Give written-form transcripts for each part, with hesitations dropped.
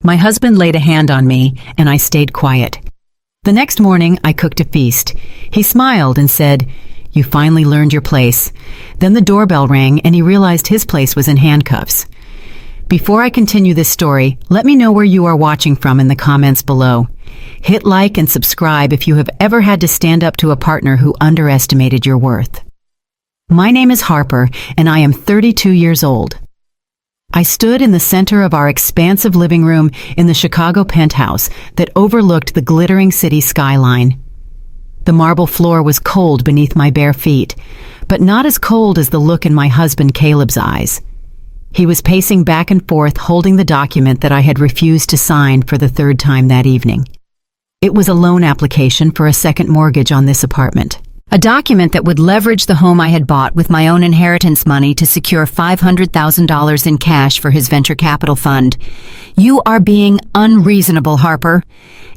My husband laid a hand on me, and I stayed quiet. The next morning, I cooked a feast. He smiled and said, "You finally learned your place." Then the doorbell rang, and he realized his place was in handcuffs. Before I continue this story, let me know where you are watching from in the comments below. Hit like and subscribe if you have ever had to stand up to a partner who underestimated your worth. My name is Harper, and I am 32 years old. I stood in the center of our expansive living room in the Chicago penthouse that overlooked the glittering city skyline. The marble floor was cold beneath my bare feet, but not as cold as the look in my husband Caleb's eyes. He was pacing back and forth holding the document that I had refused to sign for the third time that evening. It was a loan application for a second mortgage on this apartment. A document that would leverage the home I had bought with my own inheritance money to secure $500,000 in cash for his venture capital fund. "You are being unreasonable, Harper,"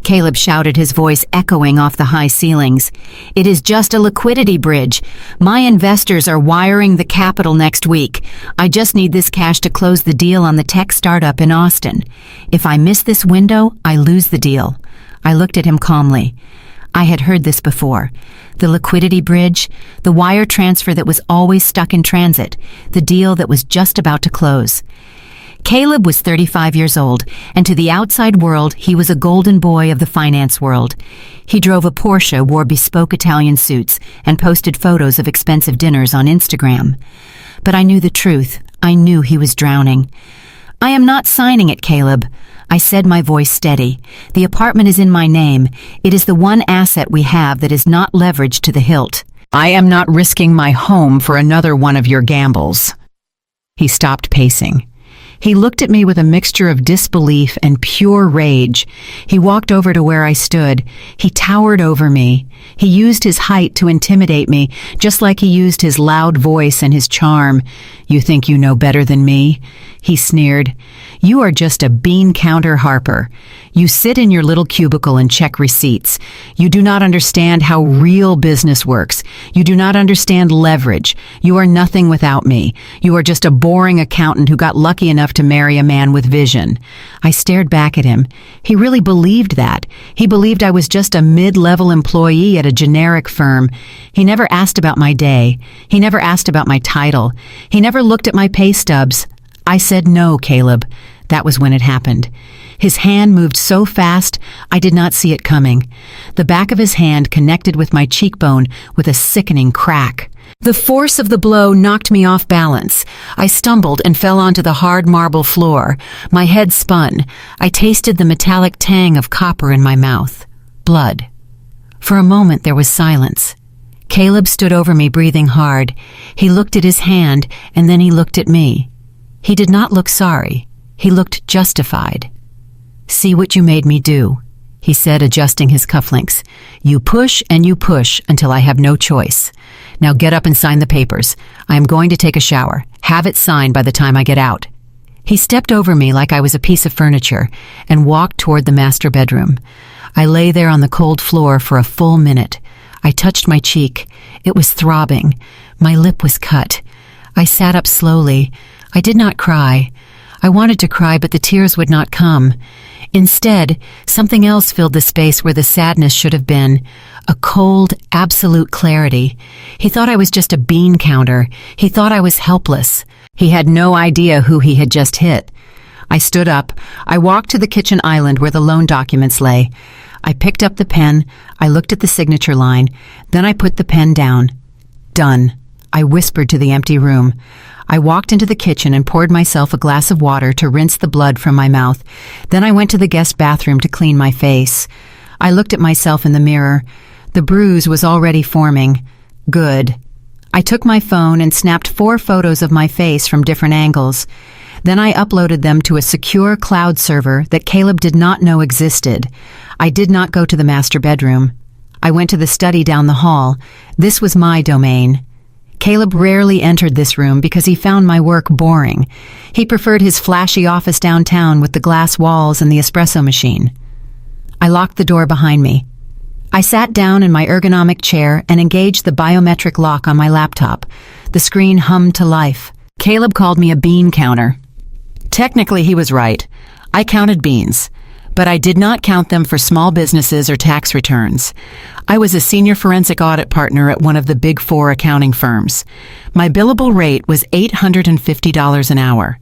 Caleb shouted, his voice echoing off the high ceilings. "It is just a liquidity bridge. My investors are wiring the capital next week. I just need this cash to close the deal on the tech startup in Austin. If I miss this window, I lose the deal." I looked at him calmly. I had heard this before. The liquidity bridge, the wire transfer that was always stuck in transit, the deal that was just about to close. Caleb was 35 years old, and to the outside world, he was a golden boy of the finance world. He drove a Porsche, wore bespoke Italian suits, and posted photos of expensive dinners on Instagram. But I knew the truth. I knew he was drowning. "I am not signing it, Caleb," I said, my voice steady. "The apartment is in my name. It is the one asset we have that is not leveraged to the hilt. I am not risking my home for another one of your gambles." He stopped pacing. He looked at me with a mixture of disbelief and pure rage. He walked over to where I stood. He towered over me. He used his height to intimidate me, just like he used his loud voice and his charm. "You think you know better than me?" he sneered. "You are just a bean counter, Harper. You sit in your little cubicle and check receipts. You do not understand how real business works. You do not understand leverage. You are nothing without me. You are just a boring accountant who got lucky enough to marry a man with vision." I stared back at him. He really believed that. He believed I was just a mid-level employee at a generic firm. He never asked about my day. He never asked about my title. He never looked at my pay stubs. I said, "No, Caleb." That was when it happened. His hand moved so fast, I did not see it coming. The back of his hand connected with my cheekbone with a sickening crack. The force of the blow knocked me off balance. I stumbled and fell onto the hard marble floor. My head spun. I tasted the metallic tang of copper in my mouth. Blood. For a moment there was silence. Caleb stood over me, breathing hard. He looked at his hand, and then he looked at me. He did not look sorry. He looked justified. "See what you made me do," he said, adjusting his cufflinks. "You push and you push until I have no choice. Now get up and sign the papers. I am going to take a shower. Have it signed by the time I get out." He stepped over me like I was a piece of furniture and walked toward the master bedroom. I lay there on the cold floor for a full minute. I touched my cheek. It was throbbing. My lip was cut. I sat up slowly. I did not cry. I wanted to cry, but the tears would not come. Instead, something else filled the space where the sadness should have been. A cold, absolute clarity. He thought I was just a bean counter. He thought I was helpless. He had no idea who he had just hit. I stood up. I walked to the kitchen island where the loan documents lay. I picked up the pen. I looked at the signature line. Then I put the pen down. "Done," I whispered to the empty room. I walked into the kitchen and poured myself a glass of water to rinse the blood from my mouth. Then I went to the guest bathroom to clean my face. I looked at myself in the mirror. The bruise was already forming. Good. I took my phone and snapped 4 photos of my face from different angles. Then I uploaded them to a secure cloud server that Caleb did not know existed. I did not go to the master bedroom. I went to the study down the hall. This was my domain. Caleb rarely entered this room because he found my work boring. He preferred his flashy office downtown with the glass walls and the espresso machine. I locked the door behind me. I sat down in my ergonomic chair and engaged the biometric lock on my laptop. The screen hummed to life. Caleb called me a bean counter. Technically, he was right. I counted beans, but I did not count them for small businesses or tax returns. I was a senior forensic audit partner at one of the Big Four accounting firms. My billable rate was $850 an hour.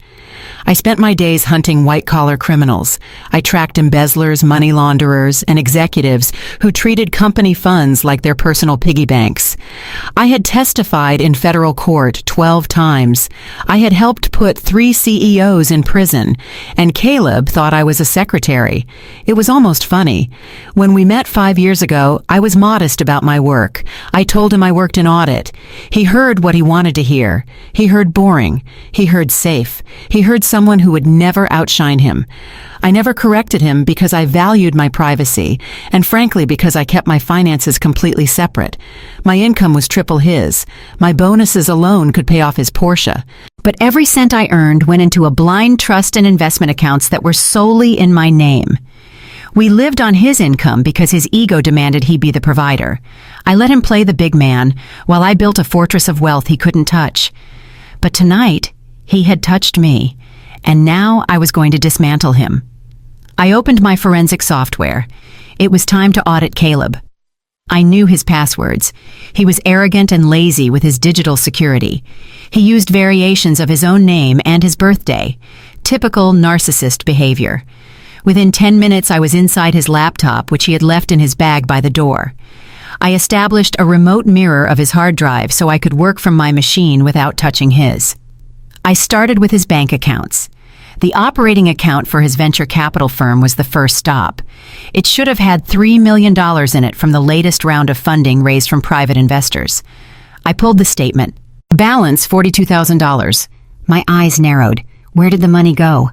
I spent my days hunting white-collar criminals. I tracked embezzlers, money launderers, and executives who treated company funds like their personal piggy banks. I had testified in federal court 12 times. I had helped put 3 CEOs in prison, and Caleb thought I was a secretary. It was almost funny. When we met 5 years ago, I was modest about my work. I told him I worked in audit. He heard what he wanted to hear. He heard boring. He heard safe. He heard someone who would never outshine him. I never corrected him because I valued my privacy, and frankly because I kept my finances completely separate. My income was triple his. My bonuses alone could pay off his Porsche. But every cent I earned went into a blind trust and investment accounts that were solely in my name. We lived on his income because his ego demanded he be the provider. I let him play the big man while I built a fortress of wealth he couldn't touch. But tonight, he had touched me, and now I was going to dismantle him. I opened my forensic software. It was time to audit Caleb. I knew his passwords. He was arrogant and lazy with his digital security. He used variations of his own name and his birthday. Typical narcissist behavior. Within 10 minutes, I was inside his laptop, which he had left in his bag by the door. I established a remote mirror of his hard drive so I could work from my machine without touching his. I started with his bank accounts. The operating account for his venture capital firm was the first stop. It should have had $3 million in it from the latest round of funding raised from private investors. I pulled the statement. Balance $42,000. My eyes narrowed. Where did the money go?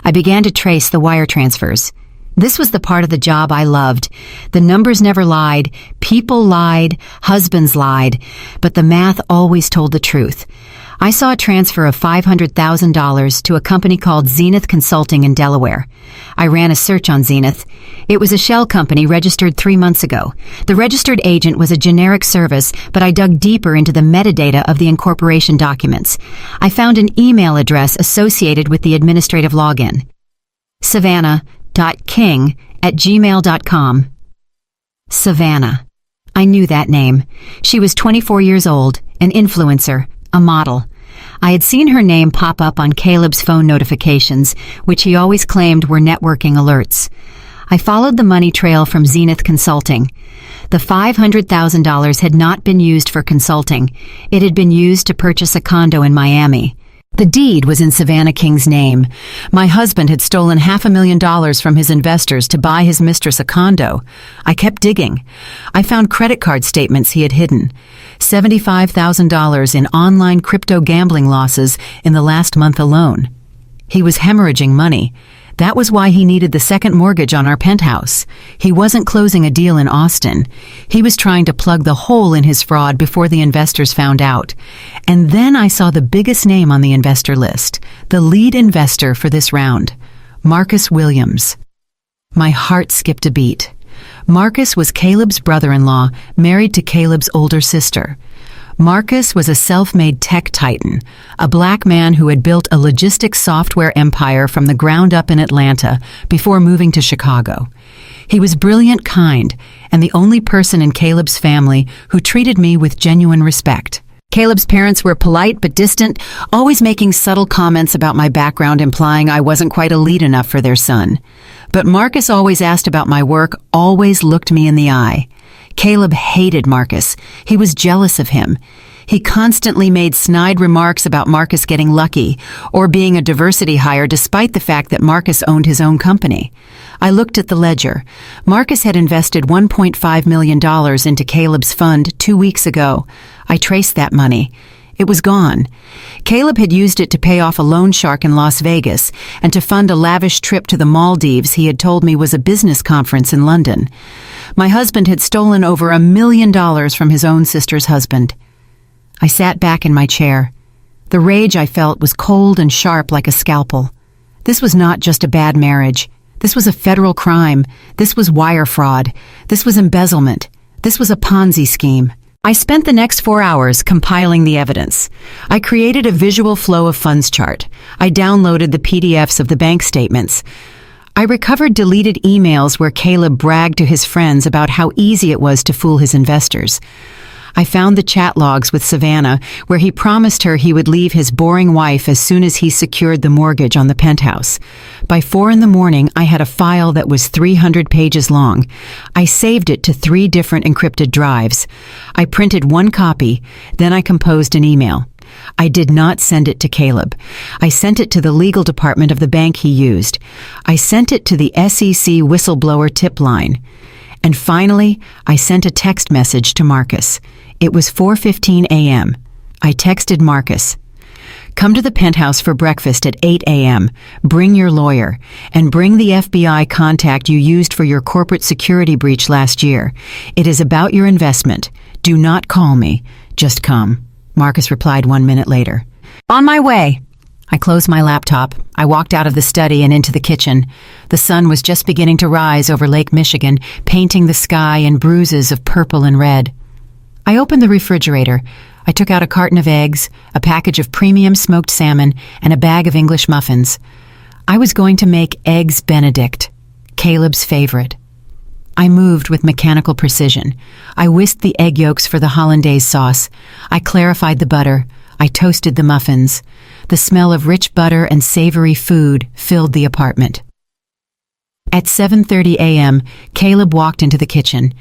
I began to trace the wire transfers. This was the part of the job I loved. The numbers never lied, people lied, husbands lied, but the math always told the truth. I saw a transfer of $500,000 to a company called Zenith Consulting in Delaware. I ran a search on Zenith. It was a shell company registered 3 months ago. The registered agent was a generic service, but I dug deeper into the metadata of the incorporation documents. I found an email address associated with the administrative login. Savannah.king@gmail.com. Savannah. I knew that name. She was 24 years old, an influencer, a model. I had seen her name pop up on Caleb's phone notifications, which he always claimed were networking alerts. I followed the money trail from Zenith Consulting. The $500,000 had not been used for consulting. It had been used to purchase a condo in Miami. The deed was in Savannah King's name. My husband had stolen $500,000 from his investors to buy his mistress a condo. I kept digging. I found credit card statements he had hidden. $75,000 in online crypto gambling losses in the last month alone. He was hemorrhaging money. That was why he needed the second mortgage on our penthouse. He wasn't closing a deal in Austin. He was trying to plug the hole in his fraud before the investors found out. And then I saw the biggest name on the investor list, the lead investor for this round, Marcus Williams. My heart skipped a beat. Marcus was Caleb's brother-in-law, married to Caleb's older sister. Marcus was a self-made tech titan, a black man who had built a logistics software empire from the ground up in Atlanta before moving to Chicago. He was brilliant, kind, and the only person in Caleb's family who treated me with genuine respect. Caleb's parents were polite but distant, always making subtle comments about my background, implying I wasn't quite elite enough for their son. But Marcus always asked about my work, always looked me in the eye. Caleb hated Marcus. He was jealous of him. He constantly made snide remarks about Marcus getting lucky or being a diversity hire despite the fact that Marcus owned his own company. I looked at the ledger. Marcus had invested $1.5 million into Caleb's fund 2 weeks ago. I traced that money. It was gone. Caleb had used it to pay off a loan shark in Las Vegas and to fund a lavish trip to the Maldives he had told me was a business conference in London. My husband had stolen over $1 million from his own sister's husband. I sat back in my chair. The rage I felt was cold and sharp like a scalpel. This was not just a bad marriage. This was a federal crime. This was wire fraud. This was embezzlement. This was a Ponzi scheme. I spent the next 4 hours compiling the evidence. I created a visual flow of funds chart. I downloaded the PDFs of the bank statements. I recovered deleted emails where Caleb bragged to his friends about how easy it was to fool his investors. I found the chat logs with Savannah, where he promised her he would leave his boring wife as soon as he secured the mortgage on the penthouse. By 4 a.m, I had a file that was 300 pages long. I saved it to 3 different encrypted drives. I printed 1 copy, then I composed an email. I did not send it to Caleb. I sent it to the legal department of the bank he used. I sent it to the SEC whistleblower tip line. And finally, I sent a text message to Marcus. It was 4:15 a.m. I texted Marcus, "Come to the penthouse for breakfast at 8 a.m. Bring your lawyer, and bring the FBI contact you used for your corporate security breach last year. It is about your investment. Do not call me. Just come." Marcus replied 1 minute later. "On my way." I closed my laptop. I walked out of the study and into the kitchen. The sun was just beginning to rise over Lake Michigan, painting the sky in bruises of purple and red. I opened the refrigerator. I took out a carton of eggs, a package of premium smoked salmon, and a bag of English muffins. I was going to make Eggs Benedict, Caleb's favorite. I moved with mechanical precision. I whisked the egg yolks for the hollandaise sauce. I clarified the butter. I toasted the muffins. The smell of rich butter and savory food filled the apartment. At 7:30 a.m., Caleb walked into the kitchen.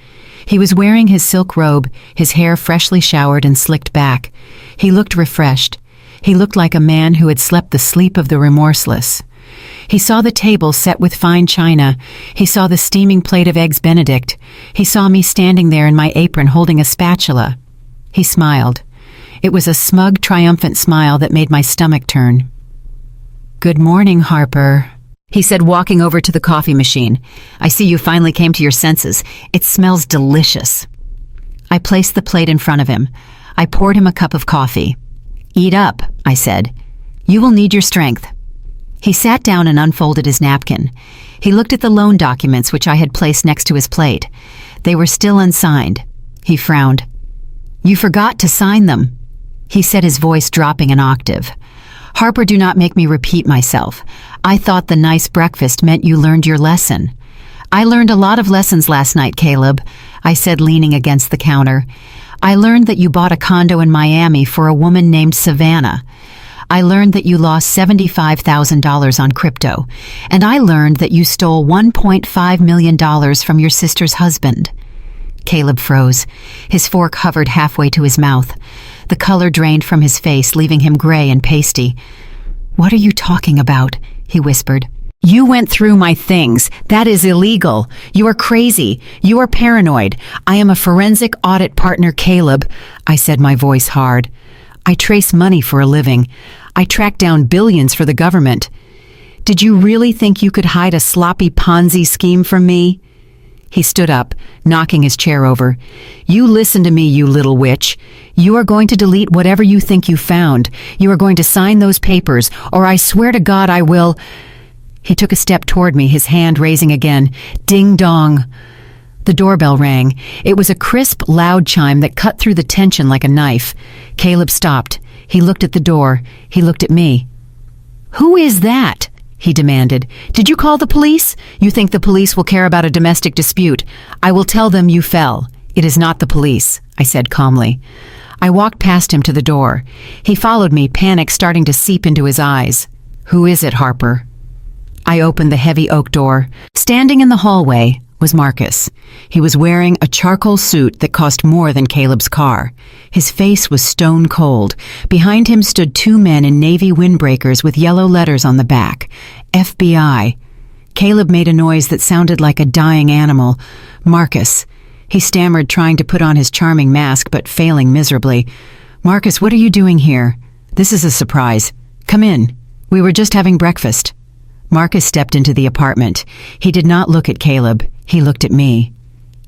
He was wearing his silk robe, his hair freshly showered and slicked back. He looked refreshed. He looked like a man who had slept the sleep of the remorseless. He saw the table set with fine china. He saw the steaming plate of Eggs Benedict. He saw me standing there in my apron holding a spatula. He smiled. It was a smug, triumphant smile that made my stomach turn. "Good morning, Harper," he said, walking over to the coffee machine. "I see you finally came to your senses. It smells delicious." I placed the plate in front of him. I poured him a cup of coffee. "Eat up," I said. "You will need your strength." He sat down and unfolded his napkin. He looked at the loan documents which I had placed next to his plate. They were still unsigned. He frowned. "You forgot to sign them," he said, his voice dropping an octave. "Harper, do not make me repeat myself. I thought the nice breakfast meant you learned your lesson." "I learned a lot of lessons last night, Caleb," I said, leaning against the counter. "I learned that you bought a condo in Miami for a woman named Savannah. I learned that you lost $75,000 on crypto. And I learned that you stole $1.5 million from your sister's husband." Caleb froze. His fork hovered halfway to his mouth. The color drained from his face, leaving him gray and pasty. "What are you talking about?" he whispered. "You went through my things. That is illegal. You are crazy. You are paranoid. I am a forensic audit partner, Caleb," I said, my voice hard. "I trace money for a living. I track down billions for the government. Did you really think you could hide a sloppy Ponzi scheme from me?" He stood up, knocking his chair over. "You listen to me, you little witch. You are going to delete whatever you think you found. You are going to sign those papers, or I swear to God I will—" He took a step toward me, his hand raising again. Ding dong. The doorbell rang. It was a crisp, loud chime that cut through the tension like a knife. Caleb stopped. He looked at the door. He looked at me. "Who is that?" he demanded. "Did you call the police? You think the police will care about a domestic dispute? I will tell them you fell. It is not the police," I said calmly. I walked past him to the door. He followed me, panic starting to seep into his eyes. "Who is it, Harper?" I opened the heavy oak door. Standing in the hallway was Marcus. He was wearing a charcoal suit that cost more than Caleb's car. His face was stone cold. Behind him stood 2 men in navy windbreakers with yellow letters on the back. FBI. Caleb made a noise that sounded like a dying animal. "Marcus." He stammered, trying to put on his charming mask, but failing miserably. "Marcus, what are you doing here? This is a surprise. Come in. We were just having breakfast." Marcus stepped into the apartment. He did not look at Caleb. He looked at me.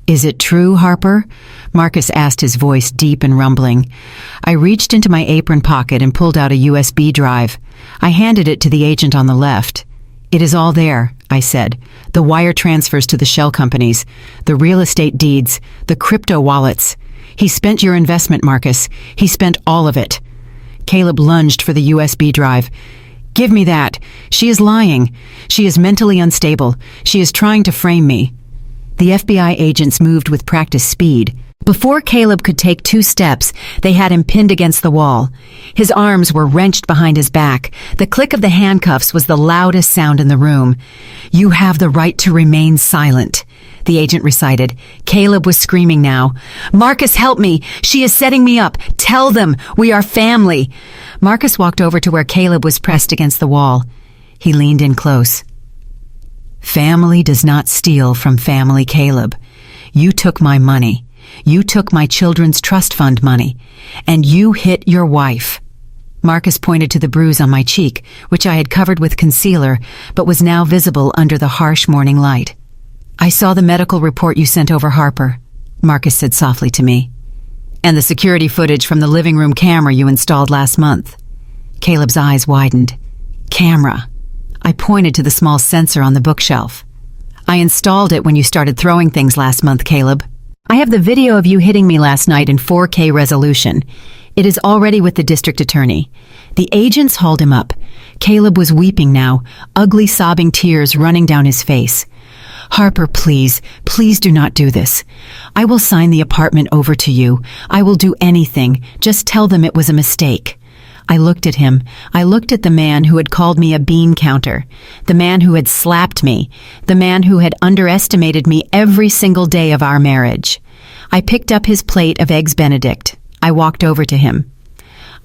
"Is it true, Harper?" Marcus asked, his voice deep and rumbling. I reached into my apron pocket and pulled out a USB drive. I handed it to the agent on the left. "It is all there," I said. "The wire transfers to the shell companies, the real estate deeds, the crypto wallets. He spent your investment, Marcus. He spent all of it." Caleb lunged for the USB drive. Give me that. She is lying. She is mentally unstable. She is trying to frame me. The FBI agents moved with practiced speed. Before Caleb could take 2 steps, they had him pinned against the wall. His arms were wrenched behind his back. The click of the handcuffs was the loudest sound in the room. "You have the right to remain silent," the agent recited. Caleb was screaming now. "Marcus, help me! She is setting me up! Tell them! We are family!" Marcus walked over to where Caleb was pressed against the wall. He leaned in close. "Family does not steal from family, Caleb. You took my money. You took my children's trust fund money, and you hit your wife." Marcus pointed to the bruise on my cheek, which I had covered with concealer, but was now visible under the harsh morning light. "I saw the medical report you sent over, Harper," Marcus said softly to me. "And the security footage from the living room camera you installed last month." Caleb's eyes widened. "Camera." I pointed to the small sensor on the bookshelf. "I installed it when you started throwing things last month, Caleb. I have the video of you hitting me last night in 4K resolution. It is already with the district attorney." The agents hauled him up. Caleb was weeping now, ugly sobbing tears running down his face. "Harper, please, please do not do this. I will sign the apartment over to you. I will do anything. Just tell them it was a mistake." I looked at him. I looked at the man who had called me a bean counter, the man who had slapped me, the man who had underestimated me every single day of our marriage. I picked up his plate of Eggs Benedict. I walked over to him.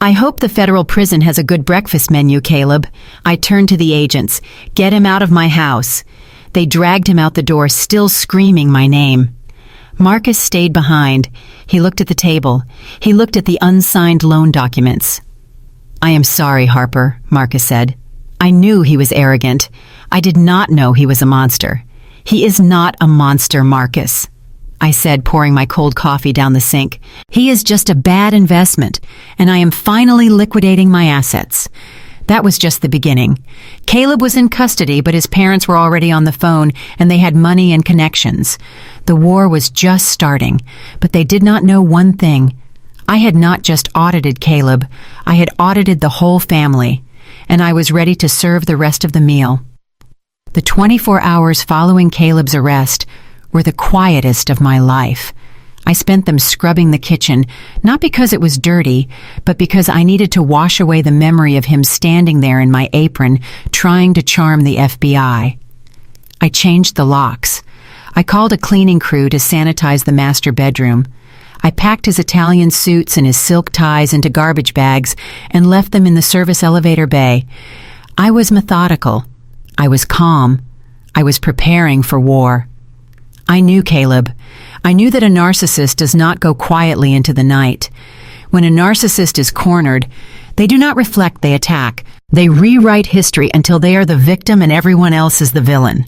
"I hope the federal prison has a good breakfast menu, Caleb." I turned to the agents. "Get him out of my house." They dragged him out the door, still screaming my name. Marcus stayed behind. He looked at the table. He looked at the unsigned loan documents. "I am sorry, Harper," Marcus said. I knew he was arrogant. I did not know he was a monster. "He is not a monster, Marcus," I said, pouring my cold coffee down the sink. "He is just a bad investment, and I am finally liquidating my assets." That was just the beginning. Caleb was in custody, but his parents were already on the phone, and they had money and connections. The war was just starting, but they did not know one thing. I had not just audited Caleb, I had audited the whole family, and I was ready to serve the rest of the meal. The 24 hours following Caleb's arrest were the quietest of my life. I spent them scrubbing the kitchen, not because it was dirty, but because I needed to wash away the memory of him standing there in my apron, trying to charm the FBI. I changed the locks. I called a cleaning crew to sanitize the master bedroom. I packed his Italian suits and his silk ties into garbage bags and left them in the service elevator bay. I was methodical. I was calm. I was preparing for war. I knew Caleb. I knew that a narcissist does not go quietly into the night. When a narcissist is cornered, they do not reflect, they attack. They rewrite history until they are the victim and everyone else is the villain.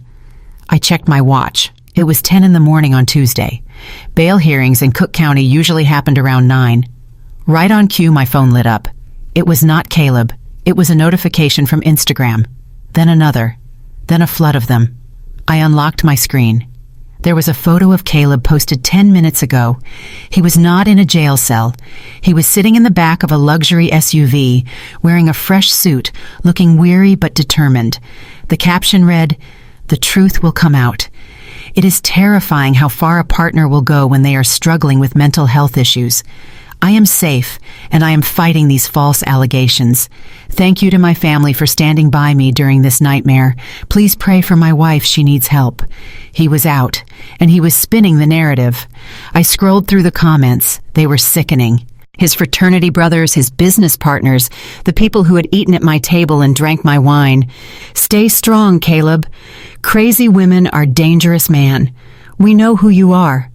I checked my watch. It was 10 in the morning on Tuesday. Bail hearings in Cook County usually happened around 9. Right on cue, my phone lit up. It was not Caleb. It was a notification from Instagram. Then another. Then a flood of them. I unlocked my screen. There was a photo of Caleb posted 10 minutes ago. He was not in a jail cell. He was sitting in the back of a luxury SUV, wearing a fresh suit, looking weary but determined. The caption read, "The truth will come out." It is terrifying how far a partner will go when they are struggling with mental health issues. I am safe, and I am fighting these false allegations. Thank you to my family for standing by me during this nightmare. Please pray for my wife, she needs help. He was out, and he was spinning the narrative. I scrolled through the comments. They were sickening. His fraternity brothers, his business partners, the people who had eaten at my table and drank my wine. "Stay strong, Caleb. Crazy women are dangerous, man. We know who you are."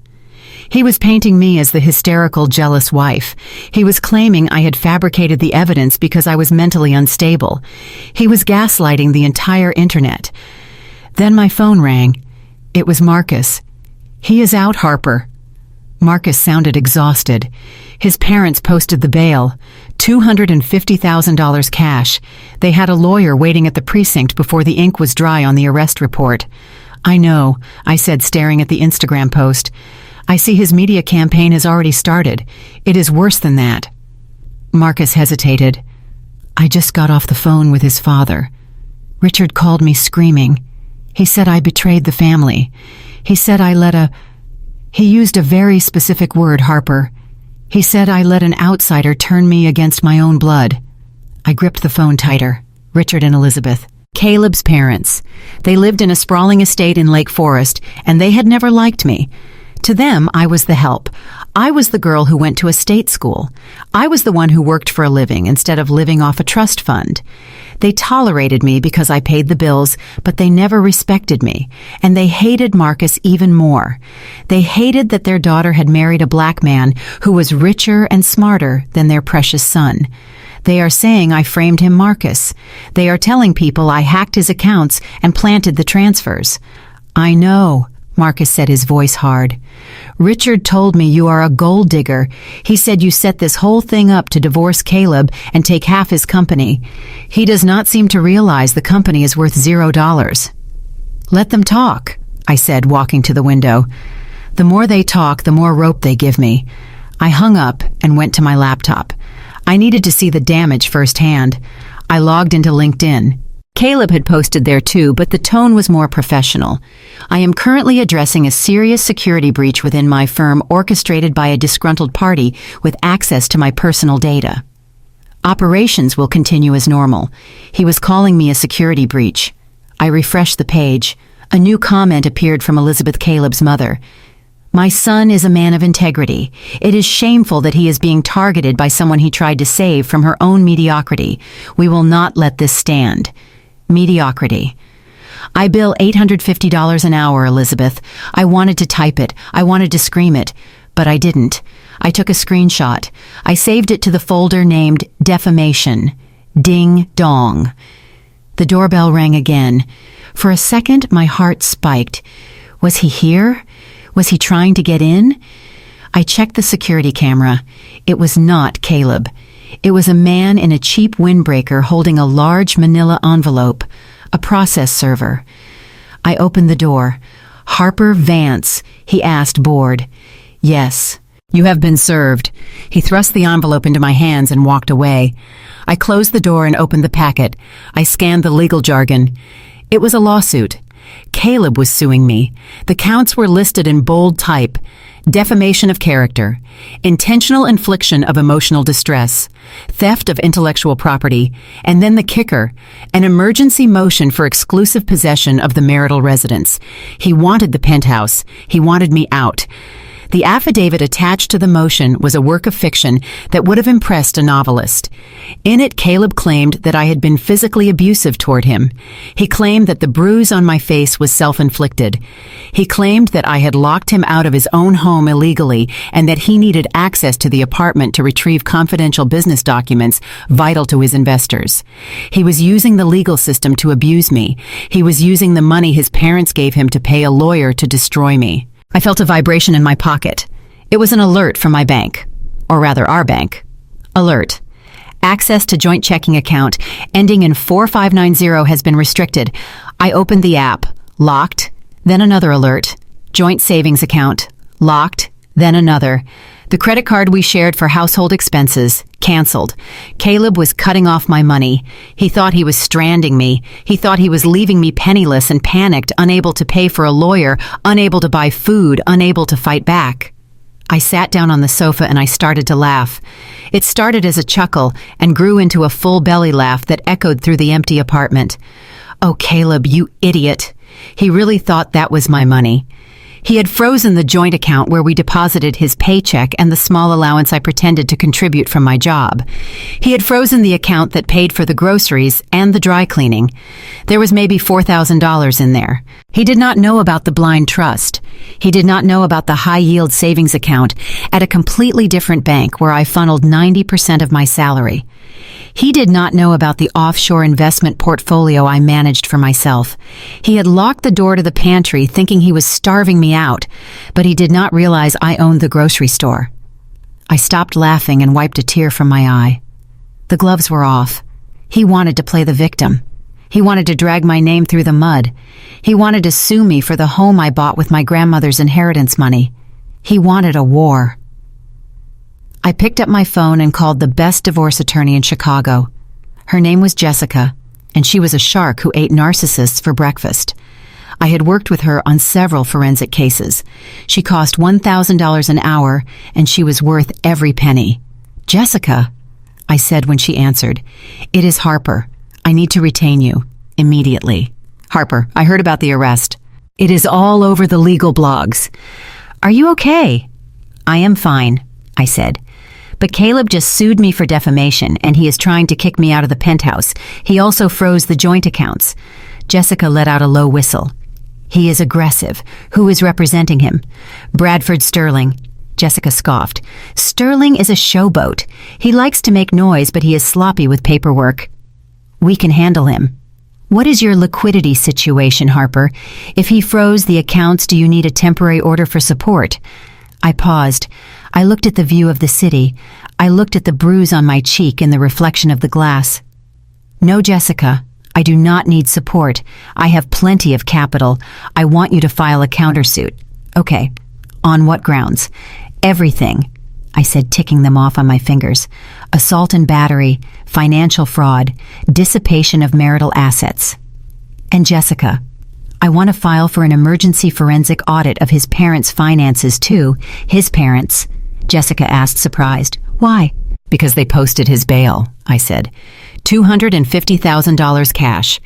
He was painting me as the hysterical, jealous wife. He was claiming I had fabricated the evidence because I was mentally unstable. He was gaslighting the entire internet. Then my phone rang. It was Marcus. "He is out, Harper." Marcus sounded exhausted. His parents posted the bail, $250,000 cash. They had a lawyer waiting at the precinct before the ink was dry on the arrest report. "I know," I said, staring at the Instagram post. "I see his media campaign has already started. It is worse than that." Marcus hesitated. I just got off the phone with his father. Richard called me screaming. He said I betrayed the family. He said He used a very specific word, Harper. He said I let an outsider turn me against my own blood. I gripped the phone tighter. Richard and Elizabeth. Caleb's parents. They lived in a sprawling estate in Lake Forest, and they had never liked me. To them, I was the help. I was the girl who went to a state school. I was the one who worked for a living instead of living off a trust fund. They tolerated me because I paid the bills, but they never respected me, and they hated Marcus even more. They hated that their daughter had married a black man who was richer and smarter than their precious son. They are saying I framed him Marcus. They are telling people I hacked his accounts and planted the transfers. I know, Marcus said, his voice hard. Richard told me you are a gold digger. He said you set this whole thing up to divorce Caleb and take half his company. He does not seem to realize the company is worth $0. Let them talk, I said, walking to the window. The more they talk, the more rope they give me. I hung up and went to my laptop. I needed to see the damage firsthand. I logged into LinkedIn. Caleb had posted there too, but the tone was more professional. I am currently addressing a serious security breach within my firm orchestrated by a disgruntled party with access to my personal data. Operations will continue as normal. He was calling me a security breach. I refreshed the page. A new comment appeared from Elizabeth Caleb's mother. My son is a man of integrity. It is shameful that he is being targeted by someone he tried to save from her own mediocrity. We will not let this stand. Mediocrity. I bill $850 an hour, Elizabeth. I wanted to type it. I wanted to scream it. But I didn't. I took a screenshot. I saved it to the folder named Defamation. Ding dong. The doorbell rang again. For a second, my heart spiked. Was he here? Was he trying to get in? I checked the security camera. It was not Caleb. It was a man in a cheap windbreaker holding a large manila envelope, a process server. I opened the door. Harper Vance, he asked, bored. Yes. You have been served. He thrust the envelope into my hands and walked away. I closed the door and opened the packet. I scanned the legal jargon. It was a lawsuit. Caleb was suing me. The counts were listed in bold type. Defamation of character, intentional infliction of emotional distress, theft of intellectual property, and then the kicker, an emergency motion for exclusive possession of the marital residence. He wanted the penthouse. He wanted me out. The affidavit attached to the motion was a work of fiction that would have impressed a novelist. In it, Caleb claimed that I had been physically abusive toward him. He claimed that the bruise on my face was self-inflicted. He claimed that I had locked him out of his own home illegally and that he needed access to the apartment to retrieve confidential business documents vital to his investors. He was using the legal system to abuse me. He was using the money his parents gave him to pay a lawyer to destroy me. I felt a vibration in my pocket. It was an alert from my bank. Or rather, our bank. Alert. Access to joint checking account ending in 4590 has been restricted. I opened the app. Locked. Then another alert. Joint savings account. Locked. Then another. The credit card we shared for household expenses. Canceled. Caleb was cutting off my money. He thought he was stranding me. He thought he was leaving me penniless and panicked, unable to pay for a lawyer, unable to buy food, unable to fight back. I sat down on the sofa and I started to laugh. It started as a chuckle and grew into a full belly laugh that echoed through the empty apartment. Oh, Caleb, you idiot. He really thought that was my money. He had frozen the joint account where we deposited his paycheck and the small allowance I pretended to contribute from my job. He had frozen the account that paid for the groceries and the dry cleaning. There was maybe $4,000 in there. He did not know about the blind trust. He did not know about the high-yield savings account at a completely different bank where I funneled 90% of my salary. He did not know about the offshore investment portfolio I managed for myself. He had locked the door to the pantry thinking he was starving me out, but he did not realize I owned the grocery store. I stopped laughing and wiped a tear from my eye. The gloves were off. He wanted to play the victim. He wanted to drag my name through the mud. He wanted to sue me for the home I bought with my grandmother's inheritance money. He wanted a war. I picked up my phone and called the best divorce attorney in Chicago. Her name was Jessica, and she was a shark who ate narcissists for breakfast. I had worked with her on several forensic cases. She cost $1,000 an hour, and she was worth every penny. "Jessica," I said when she answered. "It is Harper. I need to retain you. Immediately." "Harper, I heard about the arrest. It is all over the legal blogs. Are you okay?" "I am fine," I said. "But Caleb just sued me for defamation, and he is trying to kick me out of the penthouse. He also froze the joint accounts." Jessica let out a low whistle. "He is aggressive. Who is representing him?" "Bradford Sterling." Jessica scoffed. "Sterling is a showboat. He likes to make noise, but he is sloppy with paperwork. We can handle him." "What is your liquidity situation, Harper? If he froze the accounts, do you need a temporary order for support?" I paused. I looked at the view of the city. I looked at the bruise on my cheek in the reflection of the glass. "No, Jessica. I do not need support. I have plenty of capital. I want you to file a countersuit." "Okay. On what grounds?" "Everything," I said, ticking them off on my fingers. "Assault and battery, financial fraud, dissipation of marital assets." "And Jessica, I want to file for an emergency forensic audit of his parents' finances too." "His parents?" Jessica asked, surprised. "Why?" "Because they posted his bail," I said. $250,000 cash.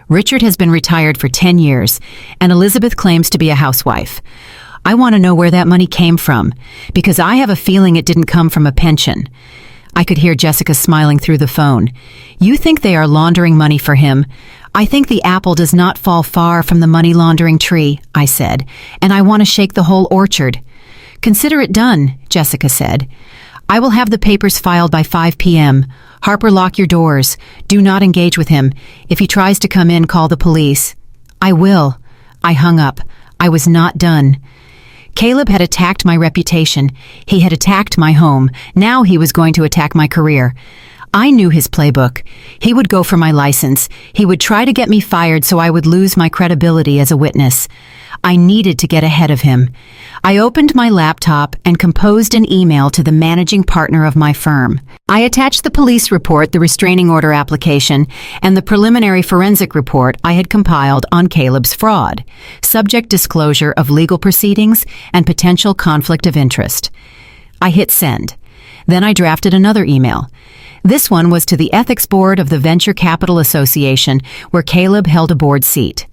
Richard has been retired for 10 years, and Elizabeth claims to be a housewife. I want to know where that money came from, because I have a feeling it didn't come from a pension. I could hear Jessica smiling through the phone. "You think they are laundering money for him? I think the apple does not fall far from the money laundering tree," I said, "and I want to shake the whole orchard." "Consider it done," Jessica said. "I will have the papers filed by 5 p.m. Harper, lock your doors. Do not engage with him. If he tries to come in, call the police." "I will." I hung up. I was not done. Caleb had attacked my reputation. He had attacked my home. Now he was going to attack my career. I knew his playbook. He would go for my license. He would try to get me fired so I would lose my credibility as a witness. I needed to get ahead of him. I opened my laptop and composed an email to the managing partner of my firm. I attached the police report, the restraining order application, and the preliminary forensic report I had compiled on Caleb's fraud, subject disclosure of legal proceedings and potential conflict of interest. I hit send. Then I drafted another email. This one was to the ethics board of the Venture Capital Association, where Caleb held a board seat.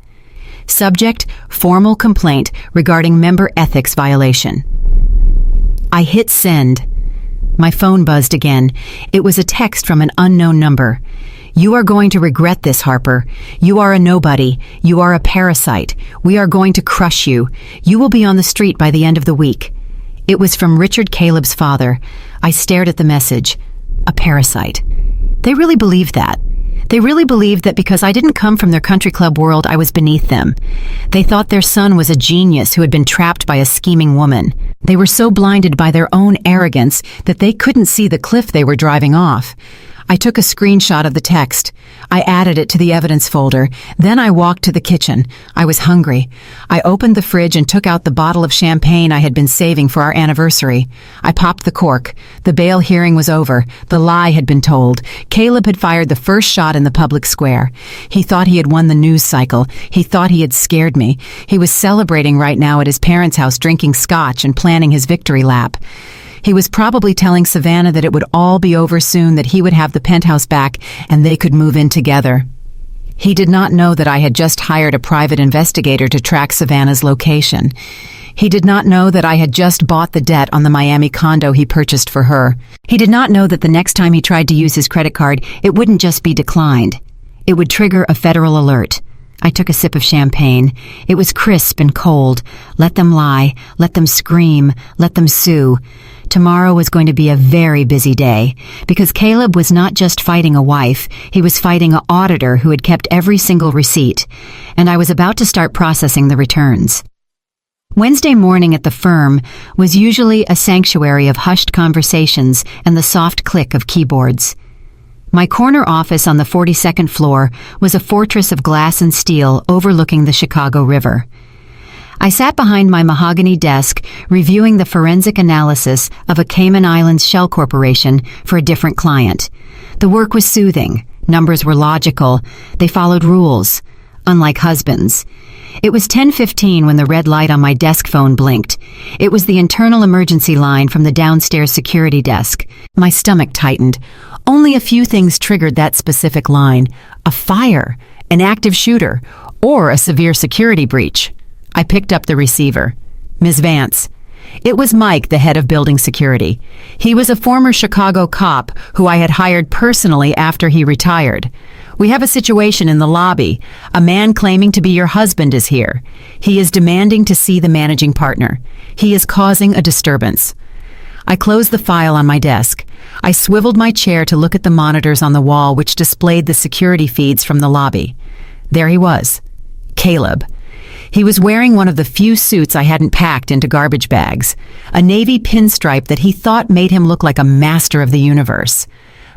Subject, formal complaint regarding member ethics violation. I hit send. My phone buzzed again. It was a text from an unknown number. "You are going to regret this, Harper. You are a nobody. You are a parasite. We are going to crush you. You will be on the street by the end of the week." It was from Richard Caleb's father. I stared at the message. A parasite. They really believed that. They really believed that because I didn't come from their country club world, I was beneath them. They thought their son was a genius who had been trapped by a scheming woman. They were so blinded by their own arrogance that they couldn't see the cliff they were driving off. I took a screenshot of the text. I added it to the evidence folder. Then I walked to the kitchen. I was hungry. I opened the fridge and took out the bottle of champagne I had been saving for our anniversary. I popped the cork. The bail hearing was over. The lie had been told. Caleb had fired the first shot in the public square. He thought he had won the news cycle. He thought he had scared me. He was celebrating right now at his parents' house, drinking scotch and planning his victory lap. He was probably telling Savannah that it would all be over soon, that he would have the penthouse back, and they could move in together. He did not know that I had just hired a private investigator to track Savannah's location. He did not know that I had just bought the debt on the Miami condo he purchased for her. He did not know that the next time he tried to use his credit card, it wouldn't just be declined. It would trigger a federal alert. I took a sip of champagne. It was crisp and cold. Let them lie. Let them scream. Let them sue. Tomorrow was going to be a very busy day, because Caleb was not just fighting a wife, he was fighting an auditor who had kept every single receipt, and I was about to start processing the returns. Wednesday morning at the firm was usually a sanctuary of hushed conversations and the soft click of keyboards. My corner office on the 42nd floor was a fortress of glass and steel overlooking the Chicago River. I sat behind my mahogany desk reviewing the forensic analysis of a Cayman Islands shell corporation for a different client. The work was soothing, Numbers were logical. They followed rules. Unlike husbands. It was 10:15 when the red light on my desk phone blinked. It was the internal emergency line from the downstairs security desk. My stomach tightened. Only a few things triggered that specific line. A fire, an active shooter, or a severe security breach. I picked up the receiver. Ms. Vance. It was Mike, the head of building security. He was a former Chicago cop who I had hired personally after he retired. We have a situation in the lobby. A man claiming to be your husband is here. He is demanding to see the managing partner. He is causing a disturbance. I closed the file on my desk. I swiveled my chair to look at the monitors on the wall which displayed the security feeds from the lobby. There he was. Caleb. He was wearing one of the few suits I hadn't packed into garbage bags, a navy pinstripe that he thought made him look like a master of the universe.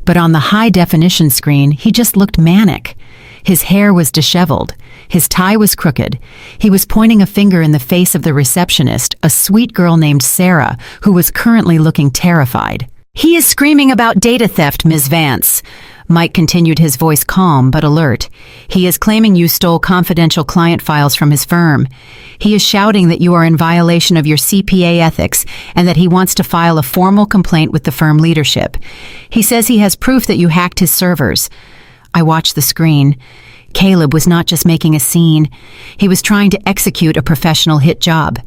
But on the high-definition screen, he just looked manic. His hair was disheveled. His tie was crooked. He was pointing a finger in the face of the receptionist, a sweet girl named Sarah, who was currently looking terrified. "He is screaming about data theft, Ms. Vance." Mike continued, his voice calm but alert. "He is claiming you stole confidential client files from his firm. He is shouting that you are in violation of your CPA ethics and that he wants to file a formal complaint with the firm leadership. He says he has proof that you hacked his servers." I watched the screen. Caleb was not just making a scene. He was trying to execute a professional hit job.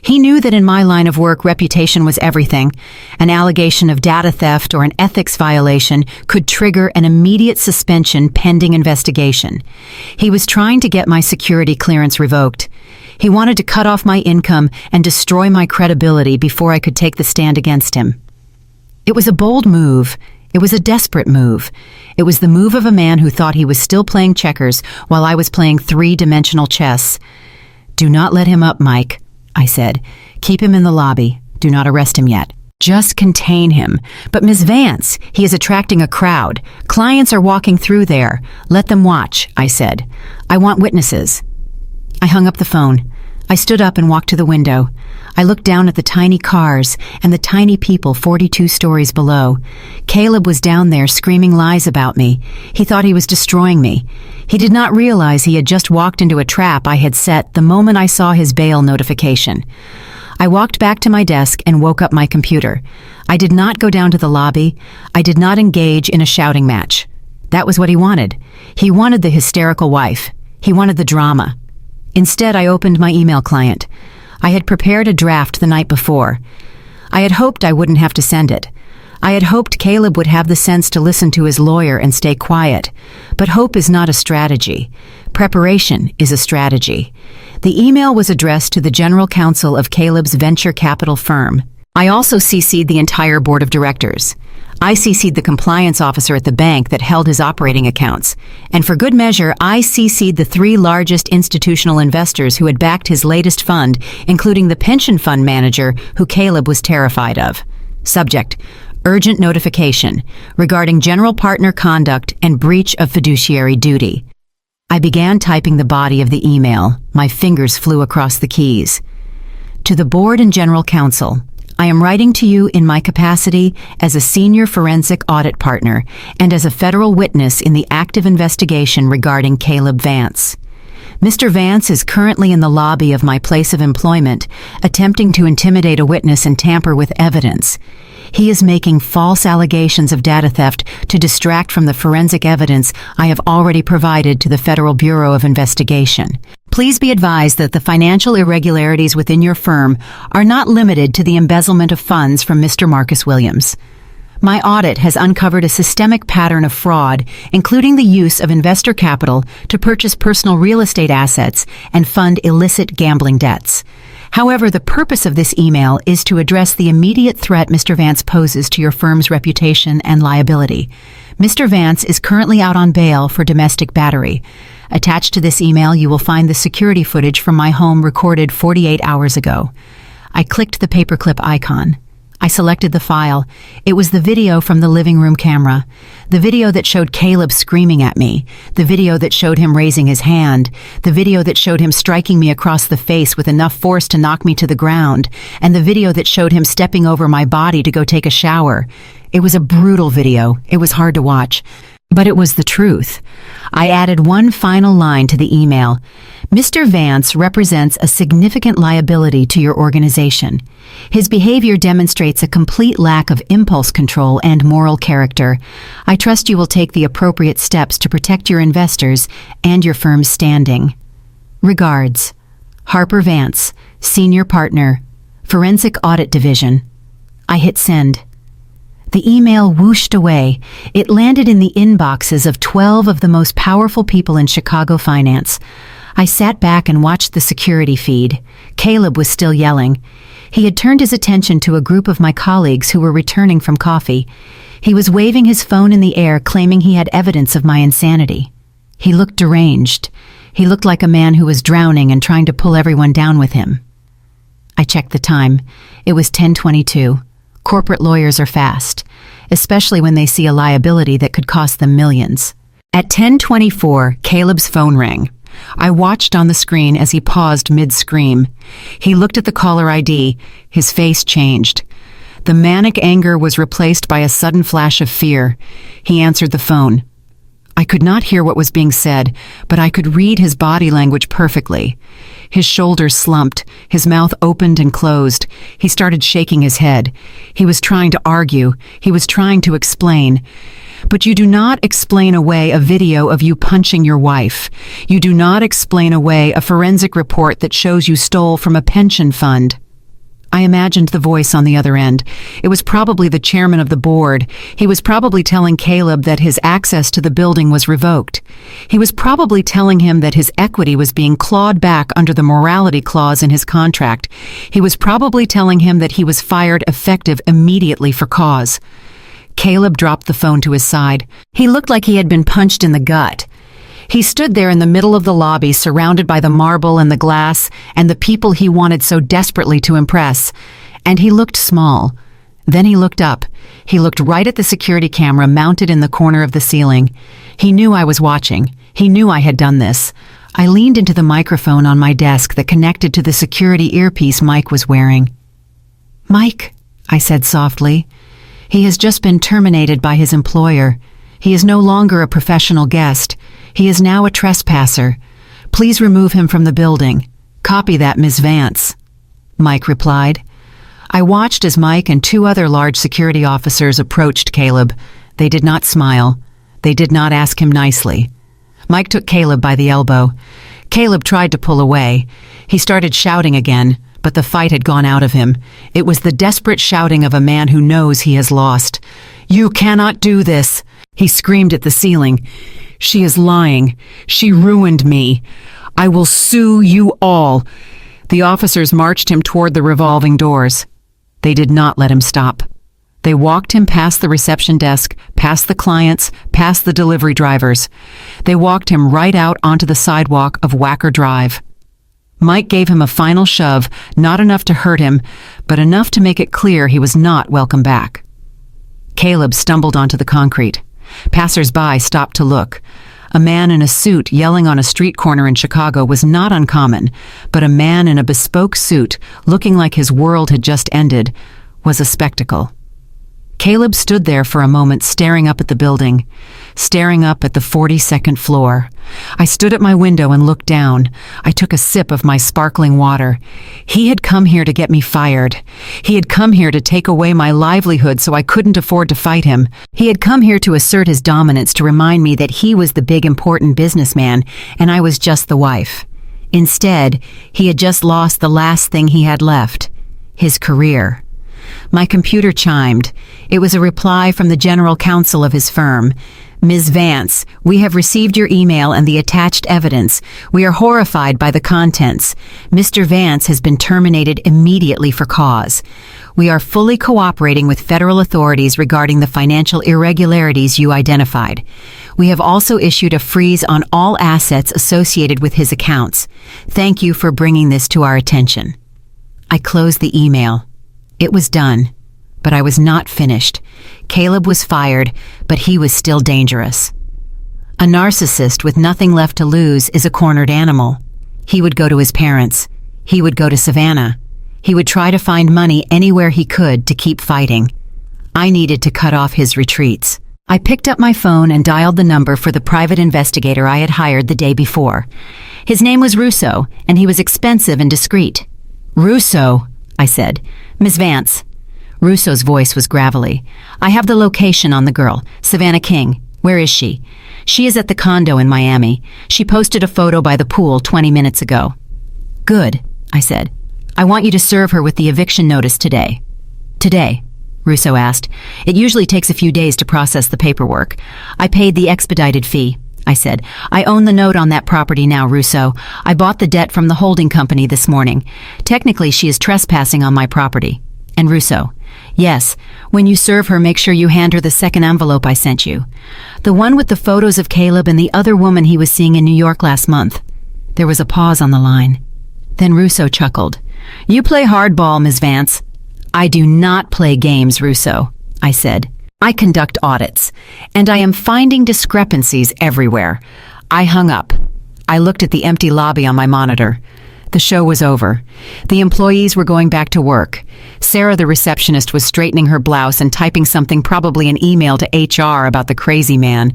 He knew that in my line of work, reputation was everything. An allegation of data theft or an ethics violation could trigger an immediate suspension pending investigation. He was trying to get my security clearance revoked. He wanted to cut off my income and destroy my credibility before I could take the stand against him. It was a bold move. It was a desperate move. It was the move of a man who thought he was still playing checkers while I was playing three-dimensional chess. "Do not let him up, Mike," I said. "Keep him in the lobby. Do not arrest him yet. Just contain him." "But Ms. Vance, he is attracting a crowd. Clients are walking through there. Let them watch," I said. "I want witnesses." I hung up the phone. I stood up and walked to the window. I looked down at the tiny cars and the tiny people 42 stories below. Caleb was down there screaming lies about me. He thought he was destroying me. He did not realize he had just walked into a trap I had set the moment I saw his bail notification. I walked back to my desk and woke up my computer. I did not go down to the lobby. I did not engage in a shouting match. That was what he wanted. He wanted the hysterical wife. He wanted the drama. Instead, I opened my email client. I had prepared a draft the night before. I had hoped I wouldn't have to send it. I had hoped Caleb would have the sense to listen to his lawyer and stay quiet. But hope is not a strategy. Preparation is a strategy. The email was addressed to the general counsel of Caleb's venture capital firm. I also CC'd the entire board of directors. I CC'd the compliance officer at the bank that held his operating accounts. And for good measure, I CC'd the 3 largest institutional investors who had backed his latest fund, including the pension fund manager who Caleb was terrified of. Subject: urgent notification regarding general partner conduct and breach of fiduciary duty. I began typing the body of the email. My fingers flew across the keys. To the board and general counsel, I am writing to you in my capacity as a senior forensic audit partner and as a federal witness in the active investigation regarding Caleb Vance. Mr. Vance is currently in the lobby of my place of employment, attempting to intimidate a witness and tamper with evidence. He is making false allegations of data theft to distract from the forensic evidence I have already provided to the Federal Bureau of Investigation. Please be advised that the financial irregularities within your firm are not limited to the embezzlement of funds from Mr. Marcus Williams. My audit has uncovered a systemic pattern of fraud, including the use of investor capital to purchase personal real estate assets and fund illicit gambling debts. However, the purpose of this email is to address the immediate threat Mr. Vance poses to your firm's reputation and liability. Mr. Vance is currently out on bail for domestic battery. Attached to this email, you will find the security footage from my home recorded 48 hours ago. I clicked the paperclip icon. I selected the file. It was the video from the living room camera. The video that showed Caleb screaming at me. The video that showed him raising his hand. The video that showed him striking me across the face with enough force to knock me to the ground. And the video that showed him stepping over my body to go take a shower. It was a brutal video. It was hard to watch. But it was the truth. I added one final line to the email. Mr. Vance represents a significant liability to your organization. His behavior demonstrates a complete lack of impulse control and moral character. I trust you will take the appropriate steps to protect your investors and your firm's standing. Regards, Harper Vance, Senior Partner, Forensic Audit Division. I hit send. The email whooshed away. It landed in the inboxes of 12 of the most powerful people in Chicago finance. I sat back and watched the security feed. Caleb was still yelling. He had turned his attention to a group of my colleagues who were returning from coffee. He was waving his phone in the air, claiming he had evidence of my insanity. He looked deranged. He looked like a man who was drowning and trying to pull everyone down with him. I checked the time. It was 10:22. Corporate lawyers are fast, especially when they see a liability that could cost them millions. At 10:24, Caleb's phone rang. I watched on the screen as he paused mid-scream. He looked at the caller ID. His face changed. The manic anger was replaced by a sudden flash of fear. He answered the phone. I could not hear what was being said, but I could read his body language perfectly. His shoulders slumped, his mouth opened and closed. He started shaking his head. He was trying to argue. He was trying to explain. But you do not explain away a video of you punching your wife. You do not explain away a forensic report that shows you stole from a pension fund. I imagined the voice on the other end. It was probably the chairman of the board. He was probably telling Caleb that his access to the building was revoked. He was probably telling him that his equity was being clawed back under the morality clause in his contract. He was probably telling him that he was fired effective immediately for cause. Caleb dropped the phone to his side. He looked like he had been punched in the gut. He stood there in the middle of the lobby, surrounded by the marble and the glass and the people he wanted so desperately to impress. And he looked small. Then he looked up. He looked right at the security camera mounted in the corner of the ceiling. He knew I was watching. He knew I had done this. I leaned into the microphone on my desk that connected to the security earpiece Mike was wearing. "Mike," I said softly, "he has just been terminated by his employer. He is no longer a professional guest. He is now a trespasser. Please remove him from the building. Copy that, Ms. Vance." Mike replied. I watched as Mike and two other large security officers approached Caleb. They did not smile. They did not ask him nicely. Mike took Caleb by the elbow. Caleb tried to pull away. He started shouting again, but the fight had gone out of him. It was the desperate shouting of a man who knows he has lost. "You cannot do this!" He screamed at the ceiling. "She is lying. She ruined me. I will sue you all." The officers marched him toward the revolving doors. They did not let him stop. They walked him past the reception desk, past the clients, past the delivery drivers. They walked him right out onto the sidewalk of Wacker Drive. Mike gave him a final shove, not enough to hurt him, but enough to make it clear he was not welcome back. Caleb stumbled onto the concrete. Passers-by stopped to look. A man in a suit yelling on a street corner in Chicago was not uncommon, but a man in a bespoke suit, looking like his world had just ended, was a spectacle. Caleb stood there for a moment, staring up at the building, staring up at the 42nd floor. I stood at my window and looked down. I took a sip of my sparkling water. He had come here to get me fired. He had come here to take away my livelihood so I couldn't afford to fight him. He had come here to assert his dominance, to remind me that he was the big important businessman and I was just the wife. Instead, he had just lost the last thing he had left, his career. My computer chimed. It was a reply from the general counsel of his firm. "Ms. Vance, we have received your email and the attached evidence. We are horrified by the contents. Mr. Vance has been terminated immediately for cause. We are fully cooperating with federal authorities regarding the financial irregularities you identified. We have also issued a freeze on all assets associated with his accounts. Thank you for bringing this to our attention." I closed the email. It was done, but I was not finished. Caleb was fired, but he was still dangerous. A narcissist with nothing left to lose is a cornered animal. He would go to his parents. He would go to Savannah. He would try to find money anywhere he could to keep fighting. I needed to cut off his retreats. I picked up my phone and dialed the number for the private investigator I had hired the day before. His name was Russo, and he was expensive and discreet. "Russo," I said. "Miss Vance." Russo's voice was gravelly. "I have the location on the girl, Savannah King. Where is she?" "She is at the condo in Miami. She posted a photo by the pool 20 minutes ago." "Good," I said. "I want you to serve her with the eviction notice today." "Today?" Russo asked. "It usually takes a few days to process the paperwork. I paid the expedited fee," I said. "I own the note on that property now, Russo. I bought the debt from the holding company this morning. Technically, she is trespassing on my property." And Russo, "Yes, when you serve her, make sure you hand her the second envelope I sent you. The one with the photos of Caleb and the other woman he was seeing in New York last month." There was a pause on the line. Then Russo chuckled. "You play hardball, Ms. Vance." "I do not play games, Russo," I said. "I conduct audits, and I am finding discrepancies everywhere." I hung up. I looked at the empty lobby on my monitor. The show was over. The employees were going back to work. Sarah, the receptionist, was straightening her blouse and typing something, probably an email to HR about the crazy man.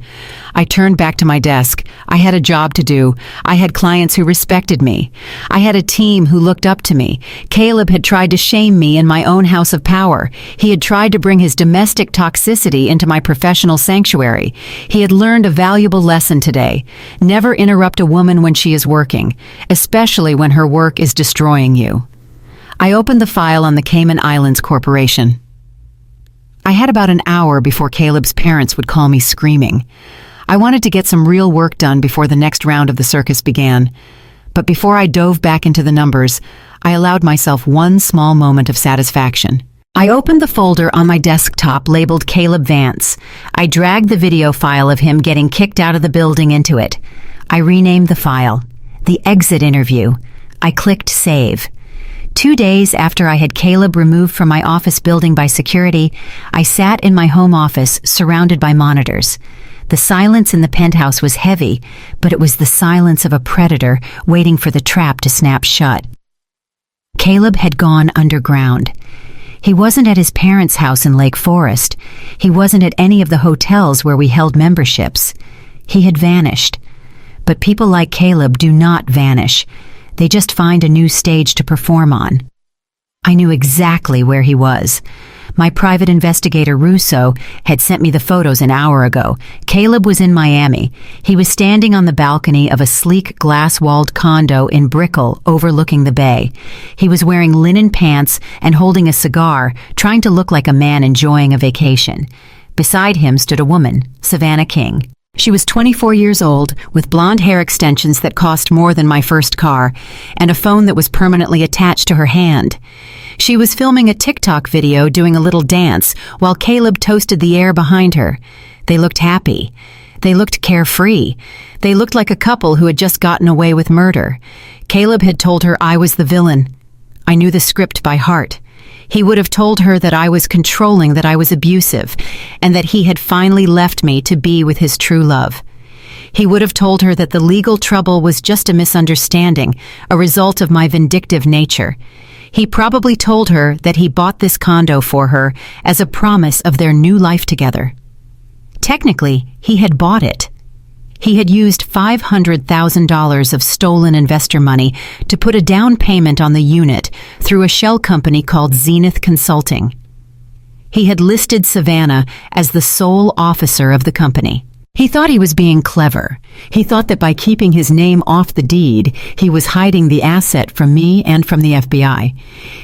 I turned back to my desk. I had a job to do. I had clients who respected me. I had a team who looked up to me. Caleb had tried to shame me in my own house of power. He had tried to bring his domestic toxicity into my professional sanctuary. He had learned a valuable lesson today. Never interrupt a woman when she is working, especially when her work is destroying you. I opened the file on the Cayman Islands Corporation. I had about an hour before Caleb's parents would call me screaming. I wanted to get some real work done before the next round of the circus began. But before I dove back into the numbers, I allowed myself one small moment of satisfaction. I opened the folder on my desktop labeled Caleb Vance. I dragged the video file of him getting kicked out of the building into it. I renamed the file, The Exit Interview. I clicked Save. 2 days after I had Caleb removed from my office building by security, I sat in my home office surrounded by monitors. The silence in the penthouse was heavy, but it was the silence of a predator waiting for the trap to snap shut. Caleb had gone underground. He wasn't at his parents' house in Lake Forest. He wasn't at any of the hotels where we held memberships. He had vanished. But people like Caleb do not vanish. They just find a new stage to perform on. I knew exactly where he was. My private investigator, Russo, had sent me the photos an hour ago. Caleb was in Miami. He was standing on the balcony of a sleek glass-walled condo in Brickell overlooking the bay. He was wearing linen pants and holding a cigar, trying to look like a man enjoying a vacation. Beside him stood a woman, Savannah King. She was 24 years old, with blonde hair extensions that cost more than my first car, and a phone that was permanently attached to her hand. She was filming a TikTok video doing a little dance while Caleb toasted the air behind her. They looked happy. They looked carefree. They looked like a couple who had just gotten away with murder. Caleb had told her I was the villain. I knew the script by heart. He would have told her that I was controlling, that I was abusive, and that he had finally left me to be with his true love. He would have told her that the legal trouble was just a misunderstanding, a result of my vindictive nature. He probably told her that he bought this condo for her as a promise of their new life together. Technically, he had bought it. He had used $500,000 of stolen investor money to put a down payment on the unit through a shell company called Zenith Consulting. He had listed Savannah as the sole officer of the company. He thought he was being clever. He thought that by keeping his name off the deed, he was hiding the asset from me and from the FBI.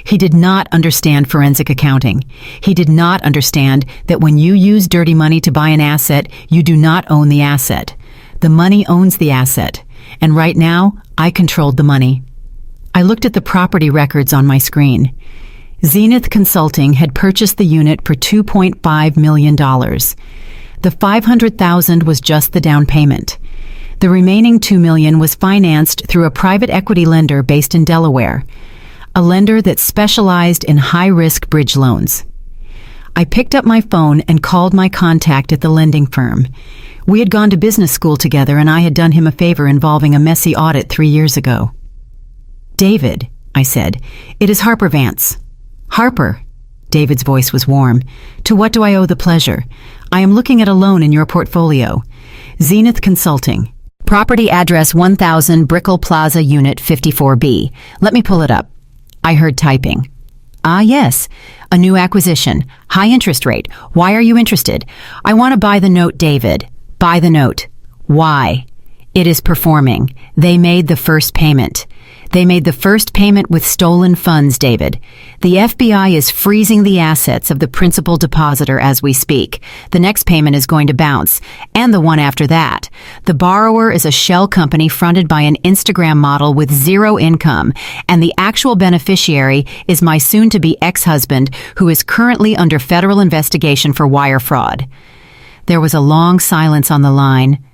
He did not understand forensic accounting. He did not understand that when you use dirty money to buy an asset, you do not own the asset. The money owns the asset, and right now, I controlled the money. I looked at the property records on my screen. Zenith Consulting had purchased the unit for $2.5 million. The $500,000 was just the down payment. The remaining $2 million was financed through a private equity lender based in Delaware, a lender that specialized in high-risk bridge loans. I picked up my phone and called my contact at the lending firm. We had gone to business school together, and I had done him a favor involving a messy audit 3 years ago. "David," I said, "it is Harper Vance." "Harper." David's voice was warm. "To what do I owe the pleasure? I am looking at a loan in your portfolio. Zenith Consulting. Property address 1000 Brickell Plaza, Unit 54B. Let me pull it up. I heard typing. Ah, yes. A new acquisition. High interest rate. Why are you interested? I want to buy the note, David. Buy the note. Why? It is performing. They made the first payment. They made the first payment with stolen funds, David. The FBI is freezing the assets of the principal depositor as we speak. The next payment is going to bounce, and the one after that. The borrower is a shell company fronted by an Instagram model with zero income, and the actual beneficiary is my soon-to-be ex-husband, who is currently under federal investigation for wire fraud. There was a long silence on the line.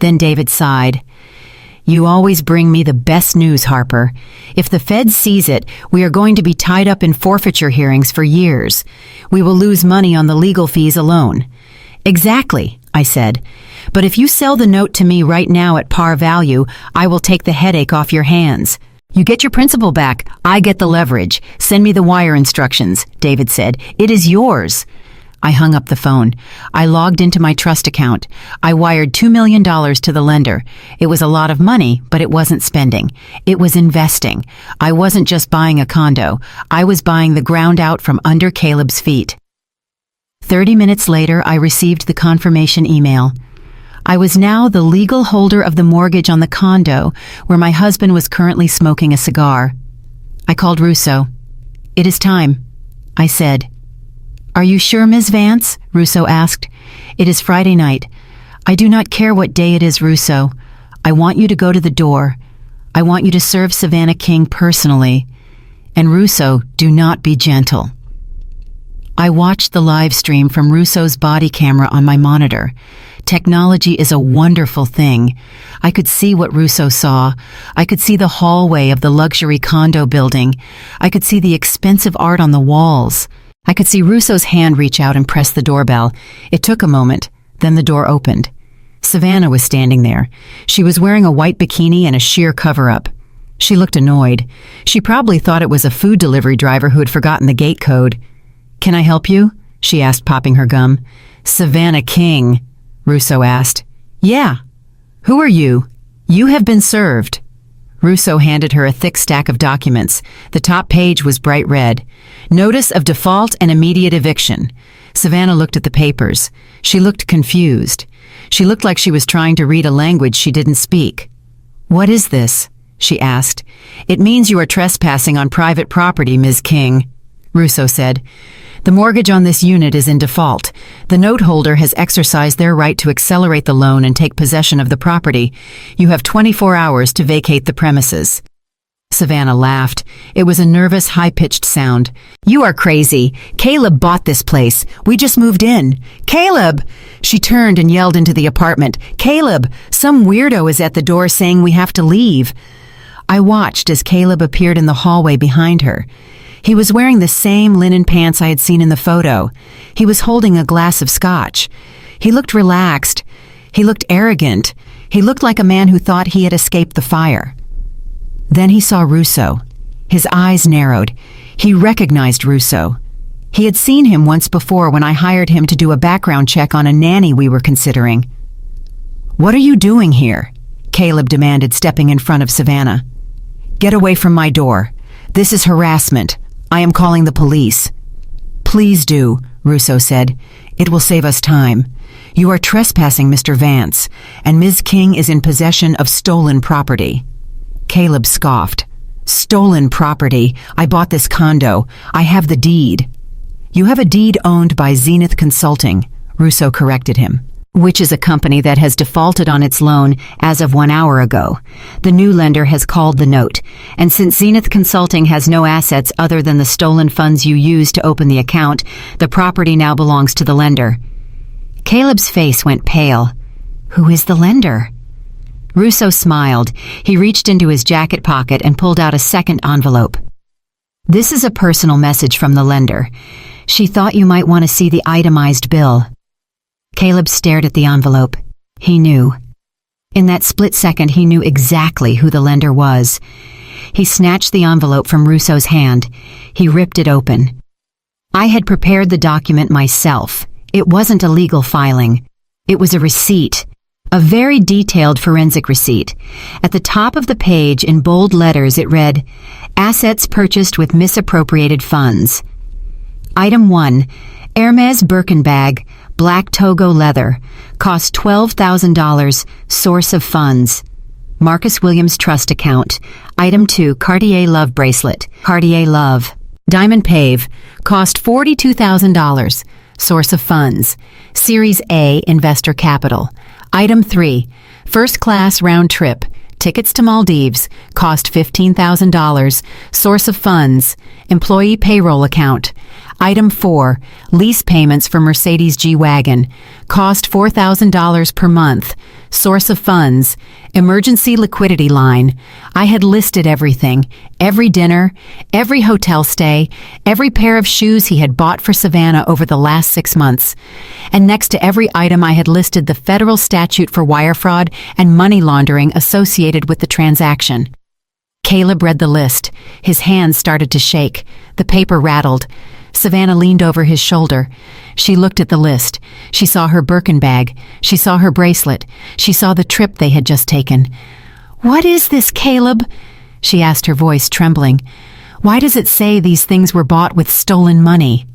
Then David sighed. You always bring me the best news, Harper. If the Fed sees it, we are going to be tied up in forfeiture hearings for years. We will lose money on the legal fees alone. Exactly, I said. But if you sell the note to me right now at par value, I will take the headache off your hands. You get your principal back. I get the leverage. Send me the wire instructions, David said. It is yours. I hung up the phone. I logged into my trust account. I wired $2 million to the lender. It was a lot of money, but it wasn't spending. It was investing. I wasn't just buying a condo. I was buying the ground out from under Caleb's feet. 30 minutes later, I received the confirmation email. I was now the legal holder of the mortgage on the condo, where my husband was currently smoking a cigar. I called Russo. It is time, I said. Are you sure, Ms. Vance? Russo asked. It is Friday night. I do not care what day it is, Russo. I want you to go to the door. I want you to serve Savannah King personally. And Russo, do not be gentle. I watched the live stream from Russo's body camera on my monitor. Technology is a wonderful thing. I could see what Russo saw. I could see the hallway of the luxury condo building. I could see the expensive art on the walls. I could see Russo's hand reach out and press the doorbell. It took a moment. Then the door opened. Savannah was standing there. She was wearing a white bikini and a sheer cover-up. She looked annoyed. She probably thought it was a food delivery driver who had forgotten the gate code. Can I help you? She asked, popping her gum. Savannah King, Russo asked. Yeah. Who are you? You have been served. Russo handed her a thick stack of documents. The top page was bright red. Notice of default and immediate eviction. Savannah looked at the papers. She looked confused. She looked like she was trying to read a language she didn't speak. What is this? She asked. It means you are trespassing on private property, Ms. King, Russo said. The mortgage on this unit is in default. The note holder has exercised their right to accelerate the loan and take possession of the property. You have 24 hours to vacate the premises. Savannah laughed. It was a nervous, high-pitched sound. You are crazy. Caleb bought this place. We just moved in. Caleb! She turned and yelled into the apartment. Caleb! Some weirdo is at the door saying we have to leave. I watched as Caleb appeared in the hallway behind her. He was wearing the same linen pants I had seen in the photo. He was holding a glass of scotch. He looked relaxed. He looked arrogant. He looked like a man who thought he had escaped the fire. Then he saw Russo. His eyes narrowed. He recognized Russo. He had seen him once before when I hired him to do a background check on a nanny we were considering. What are you doing here? Caleb demanded, stepping in front of Savannah. Get away from my door. This is harassment. I am calling the police. Please do, Russo said. It will save us time. You are trespassing, Mr. Vance, and Ms. King is in possession of stolen property. Caleb scoffed. Stolen property? I bought this condo. I have the deed. You have a deed owned by Zenith Consulting, Russo corrected him, which is a company that has defaulted on its loan as of 1 hour ago. The new lender has called the note, and since Zenith Consulting has no assets other than the stolen funds you used to open the account, the property now belongs to the lender. Caleb's face went pale. Who is the lender? Russo smiled. He reached into his jacket pocket and pulled out a second envelope. This is a personal message from the lender. She thought you might want to see the itemized bill. Caleb stared at the envelope. He knew. In that split second, he knew exactly who the lender was. He snatched the envelope from Russo's hand. He ripped it open. I had prepared the document myself. It wasn't a legal filing. It was a receipt. A very detailed forensic receipt. At the top of the page, in bold letters, it read, "Assets purchased with misappropriated funds." Item 1. Hermes Birkin bag, black Togo leather. Cost $12,000. Source of funds. Marcus Williams Trust account. Item 2. Cartier Love bracelet. Cartier Love. Diamond Pave. Cost $42,000. Source of funds. Series A Investor Capital. Item 3. First class round trip. Tickets to Maldives. Cost $15,000. Source of funds. Employee payroll account. Item 4. Lease payments for Mercedes G-Wagon. Cost $4,000 per month. Source of funds. Emergency liquidity line. I had listed everything. Every dinner, every hotel stay, every pair of shoes he had bought for Savannah over the last 6 months. And next to every item I had listed the federal statute for wire fraud and money laundering associated with the transaction. Caleb read the list. His hands started to shake. The paper rattled. Savannah leaned over his shoulder. She looked at the list. She saw her Birkin bag. She saw her bracelet. She saw the trip they had just taken. "What is this, Caleb?" she asked, her voice trembling. "Why does it say these things were bought with stolen money?"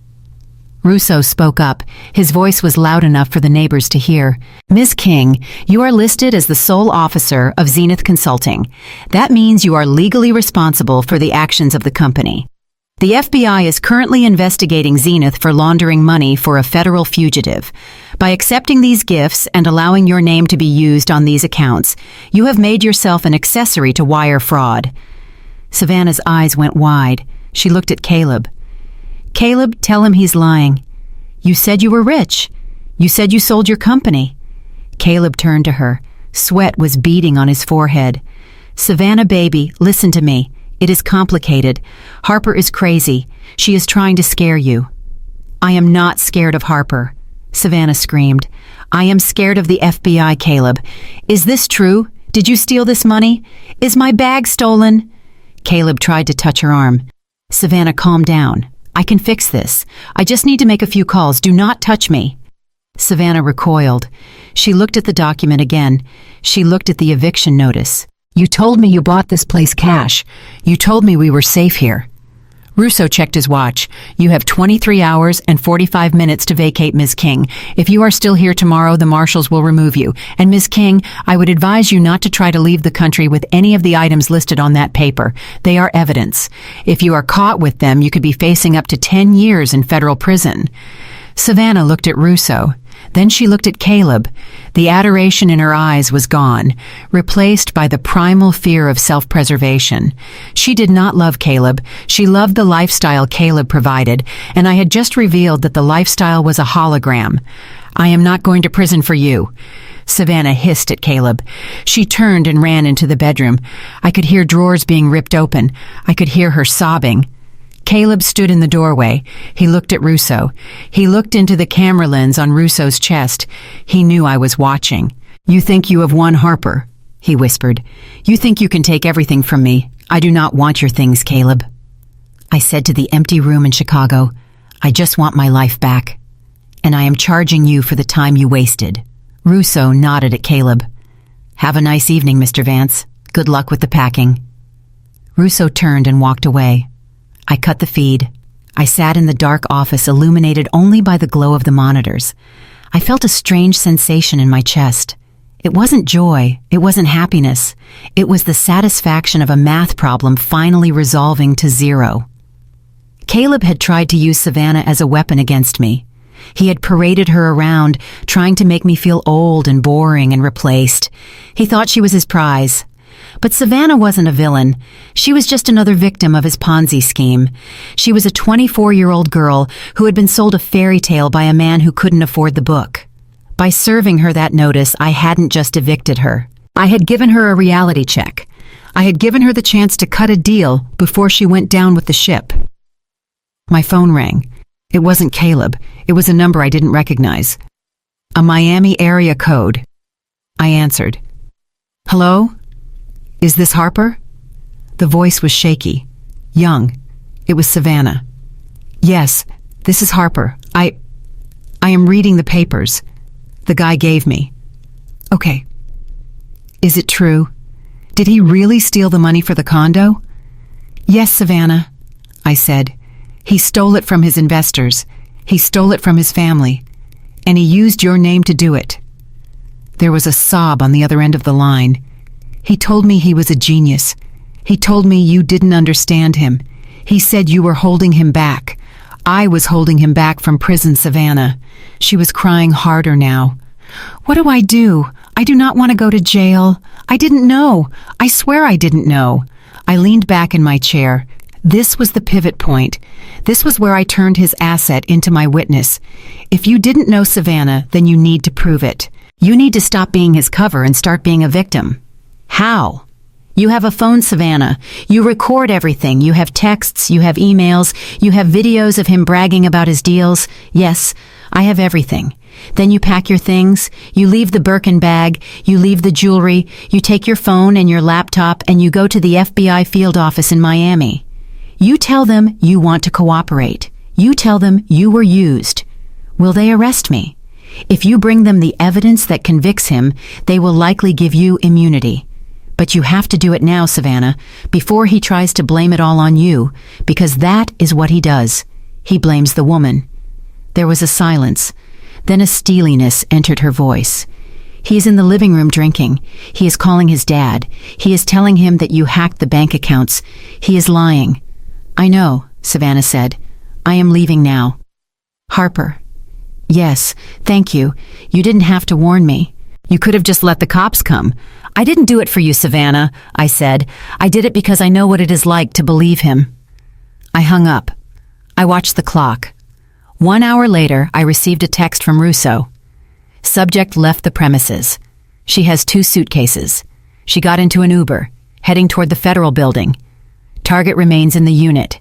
Russo spoke up. His voice was loud enough for the neighbors to hear. "Ms. King, you are listed as the sole officer of Zenith Consulting. That means you are legally responsible for the actions of the company. The FBI is currently investigating Zenith for laundering money for a federal fugitive. By accepting these gifts and allowing your name to be used on these accounts, you have made yourself an accessory to wire fraud." Savannah's eyes went wide. She looked at Caleb. "Caleb, tell him he's lying. You said you were rich. You said you sold your company." Caleb turned to her. Sweat was beading on his forehead. "Savannah, baby, listen to me. It is complicated. Harper is crazy. She is trying to scare you." "I am not scared of Harper," Savannah screamed. "I am scared of the FBI, Caleb. Is this true? Did you steal this money? Is my bag stolen?" Caleb tried to touch her arm. "Savannah, calm down. I can fix this. I just need to make a few calls. Do not touch me." Savannah recoiled. She looked at the document again. She looked at the eviction notice. "You told me you bought this place cash. You told me we were safe here." Russo checked his watch. "You have 23 hours and 45 minutes to vacate, Ms. King. If you are still here tomorrow, the marshals will remove you. And Ms. King, I would advise you not to try to leave the country with any of the items listed on that paper. They are evidence. If you are caught with them, you could be facing up to 10 years in federal prison." Savannah looked at Russo. Then she looked at Caleb. The adoration in her eyes was gone, replaced by the primal fear of self-preservation. She did not love Caleb. She loved the lifestyle Caleb provided, and I had just revealed that the lifestyle was a hologram. "I am not going to prison for you." Savannah hissed at Caleb. She turned and ran into the bedroom. I could hear drawers being ripped open. I could hear her sobbing. Caleb stood in the doorway. He looked at Russo. He looked into the camera lens on Russo's chest. He knew I was watching. "You think you have won, Harper," he whispered. "You think you can take everything from me. I do not want your things, Caleb." I said to the empty room in Chicago, "I just want my life back. And I am charging you for the time you wasted." Russo nodded at Caleb. "Have a nice evening, Mr. Vance. Good luck with the packing." Russo turned and walked away. I cut the feed. I sat in the dark office illuminated only by the glow of the monitors. I felt a strange sensation in my chest. It wasn't joy. It wasn't happiness. It was the satisfaction of a math problem finally resolving to 0. Caleb had tried to use Savannah as a weapon against me. He had paraded her around, trying to make me feel old and boring and replaced. He thought she was his prize. But Savannah wasn't a villain. She was just another victim of his Ponzi scheme. She was a 24-year-old girl who had been sold a fairy tale by a man who couldn't afford the book. By serving her that notice, I hadn't just evicted her. I had given her a reality check. I had given her the chance to cut a deal before she went down with the ship. My phone rang. It wasn't Caleb. It was a number I didn't recognize. A Miami area code. I answered. "Hello? Is this Harper?" The voice was shaky, young. It was Savannah. "Yes, this is Harper. I am reading the papers. The guy gave me. Okay. Is it true? Did he really steal the money for the condo? Yes, Savannah, I said. He stole it from his investors. He stole it from his family. And he used your name to do it. There was a sob on the other end of the line. He told me he was a genius. He told me you didn't understand him. He said you were holding him back. I was holding him back from prison, Savannah. She was crying harder now. What do I do? I do not want to go to jail. I didn't know. I swear I didn't know. I leaned back in my chair. This was the pivot point. This was where I turned his asset into my witness. If you didn't know Savannah, then you need to prove it. You need to stop being his cover and start being a victim. How? You have a phone, Savannah. You record everything. You have texts, you have emails, you have videos of him bragging about his deals. Yes, I have everything. Then you pack your things, you leave the Birkin bag, you leave the jewelry, you take your phone and your laptop and you go to the FBI field office in Miami. You tell them you want to cooperate. You tell them you were used. Will they arrest me? If you bring them the evidence that convicts him, they will likely give you immunity. But you have to do it now, Savannah, before he tries to blame it all on you, because that is what he does. He blames the woman. There was a silence. Then a steeliness entered her voice. He is in the living room drinking. He is calling his dad. He is telling him that you hacked the bank accounts. He is lying. I know, Savannah said. I am leaving now. Harper. Yes, thank you. You didn't have to warn me. You could have just let the cops come. I didn't do it for you, Savannah, I said. I did it because I know what it is like to believe him. I hung up. I watched the clock. 1 hour later, I received a text from Russo. Subject left the premises. She has 2 suitcases. She got into an Uber, heading toward the federal building. Target remains in the unit.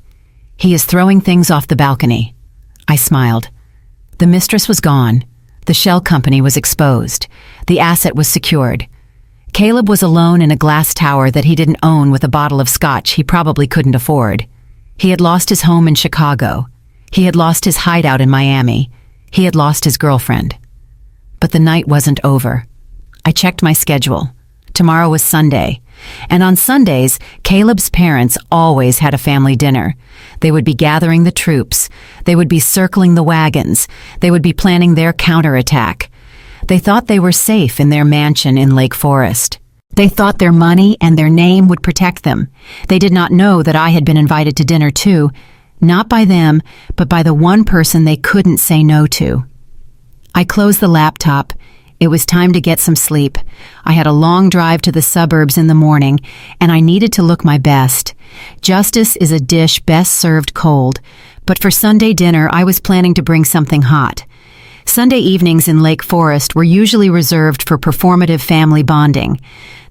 He is throwing things off the balcony. I smiled. The mistress was gone. The shell company was exposed. The asset was secured. Caleb was alone in a glass tower that he didn't own with a bottle of scotch he probably couldn't afford. He had lost his home in Chicago. He had lost his hideout in Miami. He had lost his girlfriend. But the night wasn't over. I checked my schedule. Tomorrow was Sunday. And on Sundays, Caleb's parents always had a family dinner. They would be gathering the troops. They would be circling the wagons. They would be planning their counterattack. They thought they were safe in their mansion in Lake Forest. They thought their money and their name would protect them. They did not know that I had been invited to dinner too, not by them, but by the one person they couldn't say no to. I closed the laptop. It was time to get some sleep. I had a long drive to the suburbs in the morning, and I needed to look my best. Justice is a dish best served cold, but for Sunday dinner I was planning to bring something hot. Sunday evenings in Lake Forest were usually reserved for performative family bonding.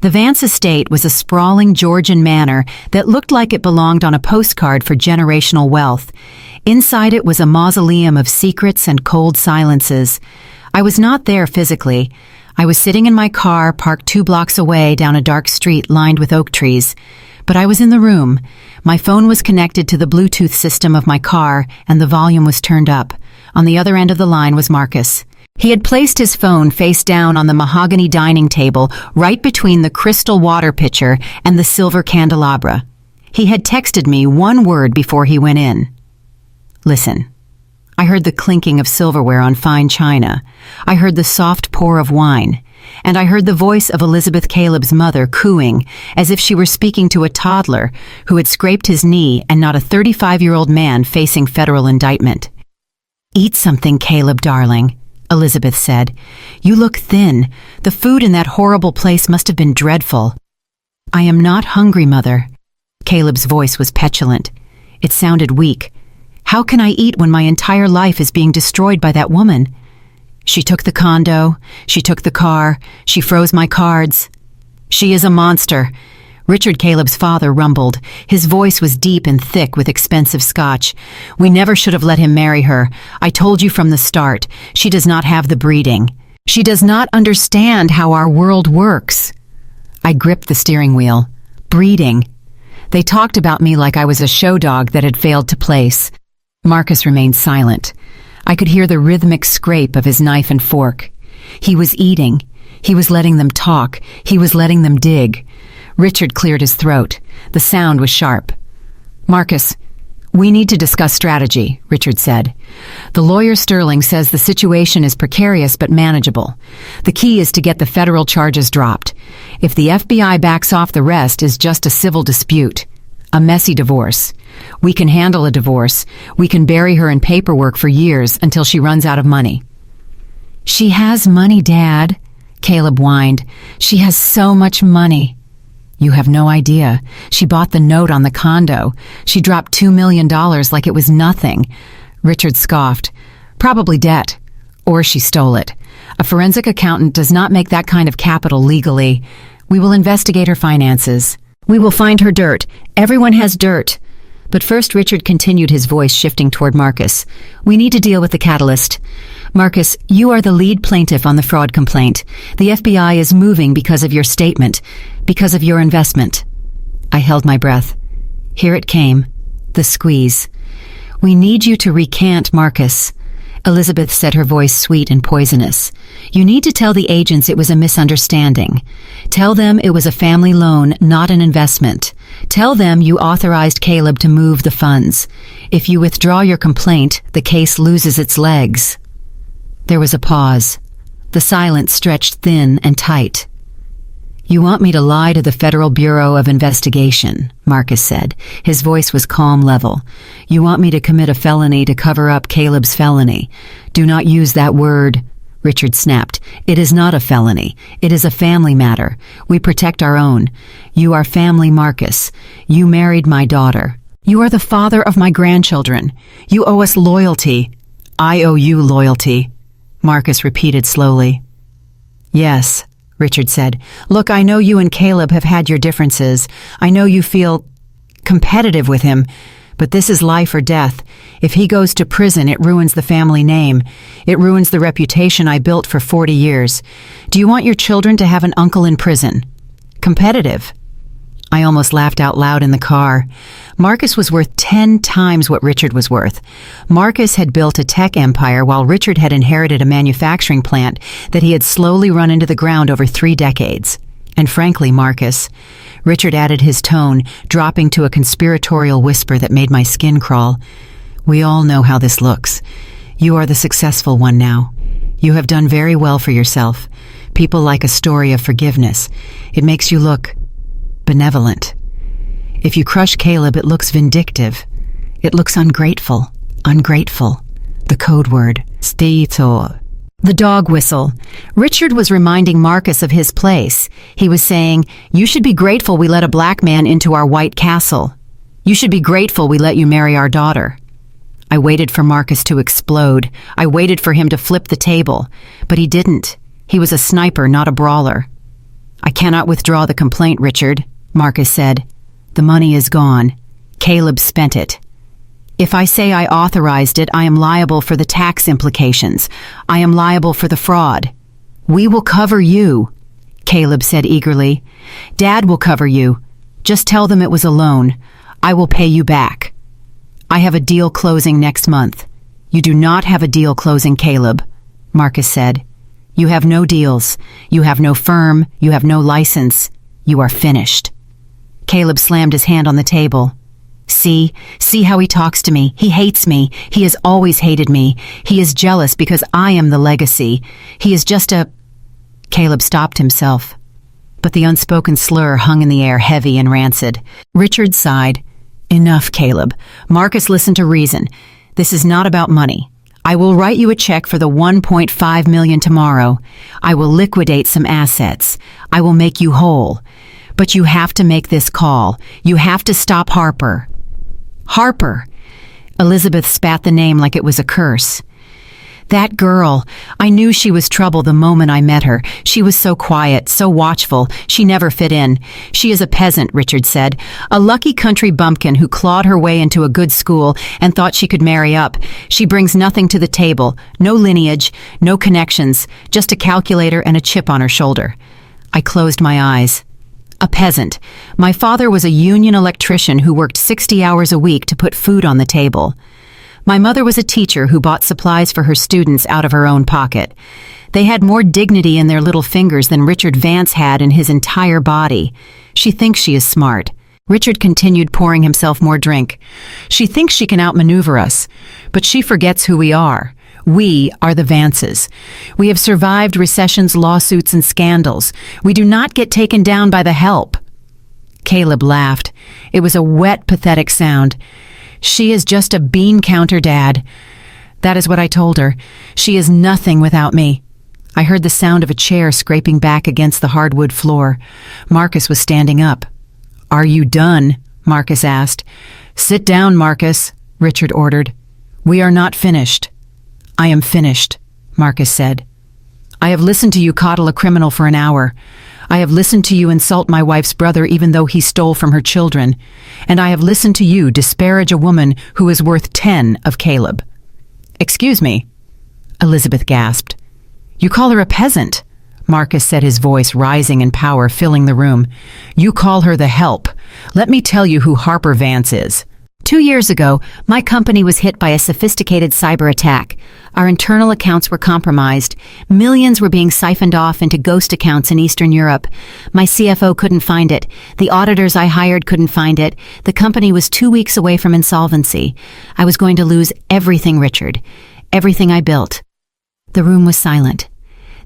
The Vance estate was a sprawling Georgian manor that looked like it belonged on a postcard for generational wealth. Inside it was a mausoleum of secrets and cold silences. I was not there physically. I was sitting in my car parked 2 blocks away down a dark street lined with oak trees. But I was in the room. My phone was connected to the Bluetooth system of my car, and the volume was turned up. On the other end of the line was Marcus. He had placed his phone face down on the mahogany dining table right between the crystal water pitcher and the silver candelabra. He had texted me 1 word before he went in. Listen. I heard the clinking of silverware on fine china. I heard the soft pour of wine. And I heard the voice of Elizabeth Caleb's mother cooing as if she were speaking to a toddler who had scraped his knee and not a 35-year-old man facing federal indictment. Eat something, Caleb, darling, Elizabeth said. You look thin. The food in that horrible place must have been dreadful. I am not hungry, Mother. Caleb's voice was petulant. It sounded weak. How can I eat when my entire life is being destroyed by that woman? She took the condo. She took the car. She froze my cards. She is a monster. Richard Caleb's father rumbled. His voice was deep and thick with expensive scotch. We never should have let him marry her. I told you from the start. She does not have the breeding. She does not understand how our world works. I gripped the steering wheel. Breeding. They talked about me like I was a show dog that had failed to place. Marcus remained silent. I could hear the rhythmic scrape of his knife and fork. He was eating. He was letting them talk. He was letting them dig. Richard cleared his throat. The sound was sharp. "Marcus, we need to discuss strategy," Richard said. "The lawyer Sterling says the situation is precarious but manageable. The key is to get the federal charges dropped. If the FBI backs off, the rest is just a civil dispute. A messy divorce. We can handle a divorce. We can bury her in paperwork for years until she runs out of money." "She has money, Dad," Caleb whined. "She has so much money." "You have no idea. She bought the note on the condo. She dropped $2 million like it was nothing." Richard scoffed. "Probably debt. Or she stole it. A forensic accountant does not make that kind of capital legally. We will investigate her finances. We will find her dirt. Everyone has dirt." But first, Richard continued, his voice shifting toward Marcus. "We need to deal with the catalyst. Marcus, you are the lead plaintiff on the fraud complaint. The FBI is moving because of your statement, because of your investment." I held my breath. Here it came, the squeeze. "We need you to recant, Marcus." Elizabeth said, her voice sweet and poisonous. "You need to tell the agents it was a misunderstanding. Tell them it was a family loan, not an investment. Tell them you authorized Caleb to move the funds. If you withdraw your complaint, the case loses its legs." There was a pause. The silence stretched thin and tight. "You want me to lie to the Federal Bureau of Investigation," Marcus said. His voice was calm, level. "You want me to commit a felony to cover up Caleb's felony. Do not use that word," Richard snapped. "It is not a felony. It is a family matter. We protect our own. You are family, Marcus. You married my daughter. You are the father of my grandchildren. You owe us loyalty." "I owe you loyalty," Marcus repeated slowly. "Yes," Richard said. "Look, I know you and Caleb have had your differences. I know you feel competitive with him, but this is life or death. If he goes to prison, it ruins the family name. It ruins the reputation I built for 40 years. Do you want your children to have an uncle in prison? Competitive?" I almost laughed out loud in the car. Marcus was worth 10 times what Richard was worth. Marcus had built a tech empire while Richard had inherited a manufacturing plant that he had slowly run into the ground over 3 decades. And frankly, Marcus, Richard added his tone, dropping to a conspiratorial whisper that made my skin crawl, "we all know how this looks. You are the successful one now. You have done very well for yourself. People like a story of forgiveness. It makes you look benevolent. If you crush Caleb, it looks vindictive. It looks ungrateful. Ungrateful. The code word. Steito." The dog whistle. Richard was reminding Marcus of his place. He was saying, "You should be grateful we let a black man into our white castle. You should be grateful we let you marry our daughter." I waited for Marcus to explode. I waited for him to flip the table. But he didn't. He was a sniper, not a brawler. "I cannot withdraw the complaint, Richard," Marcus said. "The money is gone. Caleb spent it. If I say I authorized it, I am liable for the tax implications. I am liable for the fraud." "We will cover you," Caleb said eagerly. "Dad will cover you. Just tell them it was a loan. I will pay you back. I have a deal closing next month." "You do not have a deal closing, Caleb," Marcus said. "You have no deals. You have no firm. You have no license. You are finished." Caleb slammed his hand on the table. See how he talks to me. He hates me. He has always hated me. He is jealous because I am the legacy. He is just a—" Caleb stopped himself. But the unspoken slur hung in the air, heavy and rancid. Richard sighed. "Enough, Caleb. Marcus, listen to reason. This is not about money. I will write you a check for the $1.5 million tomorrow. I will liquidate some assets. I will make you whole. But you have to make this call. You have to stop Harper." "Harper." Elizabeth spat the name like it was a curse. "That girl. I knew she was trouble the moment I met her. She was so quiet, so watchful. She never fit in. She is a peasant," Richard said. "A lucky country bumpkin who clawed her way into a good school and thought she could marry up. She brings nothing to the table. No lineage, no connections, just a calculator and a chip on her shoulder." I closed my eyes. A peasant. My father was a union electrician who worked 60 hours a week to put food on the table. My mother was a teacher who bought supplies for her students out of her own pocket. They had more dignity in their little fingers than Richard Vance had in his entire body. She thinks she is smart. Richard continued, pouring himself more drink. She thinks she can outmaneuver us, but she forgets who we are. We are the Vances. We have survived recessions, lawsuits, and scandals. We do not get taken down by the help. Caleb laughed. It was a wet, pathetic sound. She is just a bean counter, Dad. That is what I told her. She is nothing without me. I heard the sound of a chair scraping back against the hardwood floor. Marcus was standing up. Are you done? Marcus asked. Sit down, Marcus, Richard ordered. We are not finished. I am finished, Marcus said. I have listened to you coddle a criminal for an hour. I have listened to you insult my wife's brother even though he stole from her children. And I have listened to you disparage a woman who is worth 10 of Caleb. Excuse me, Elizabeth gasped. You call her a peasant, Marcus said, his voice rising in power, filling the room. You call her the help. Let me tell you who Harper Vance is. 2 years ago, my company was hit by a sophisticated cyber attack. Our internal accounts were compromised. Millions were being siphoned off into ghost accounts in Eastern Europe. My CFO couldn't find it. The auditors I hired couldn't find it. The company was 2 weeks away from insolvency. I was going to lose everything, Richard. Everything I built. The room was silent.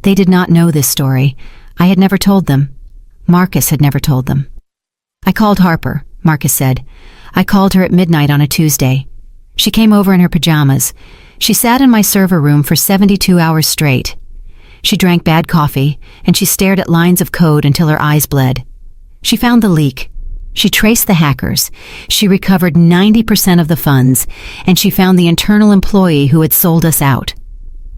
They did not know this story. I had never told them. Marcus had never told them. I called Harper, Marcus said. I called her at midnight on a Tuesday. She came over in her pajamas. She sat in my server room for 72 hours straight. She drank bad coffee, and she stared at lines of code until her eyes bled. She found the leak. She traced the hackers. She recovered 90% of the funds, and she found the internal employee who had sold us out.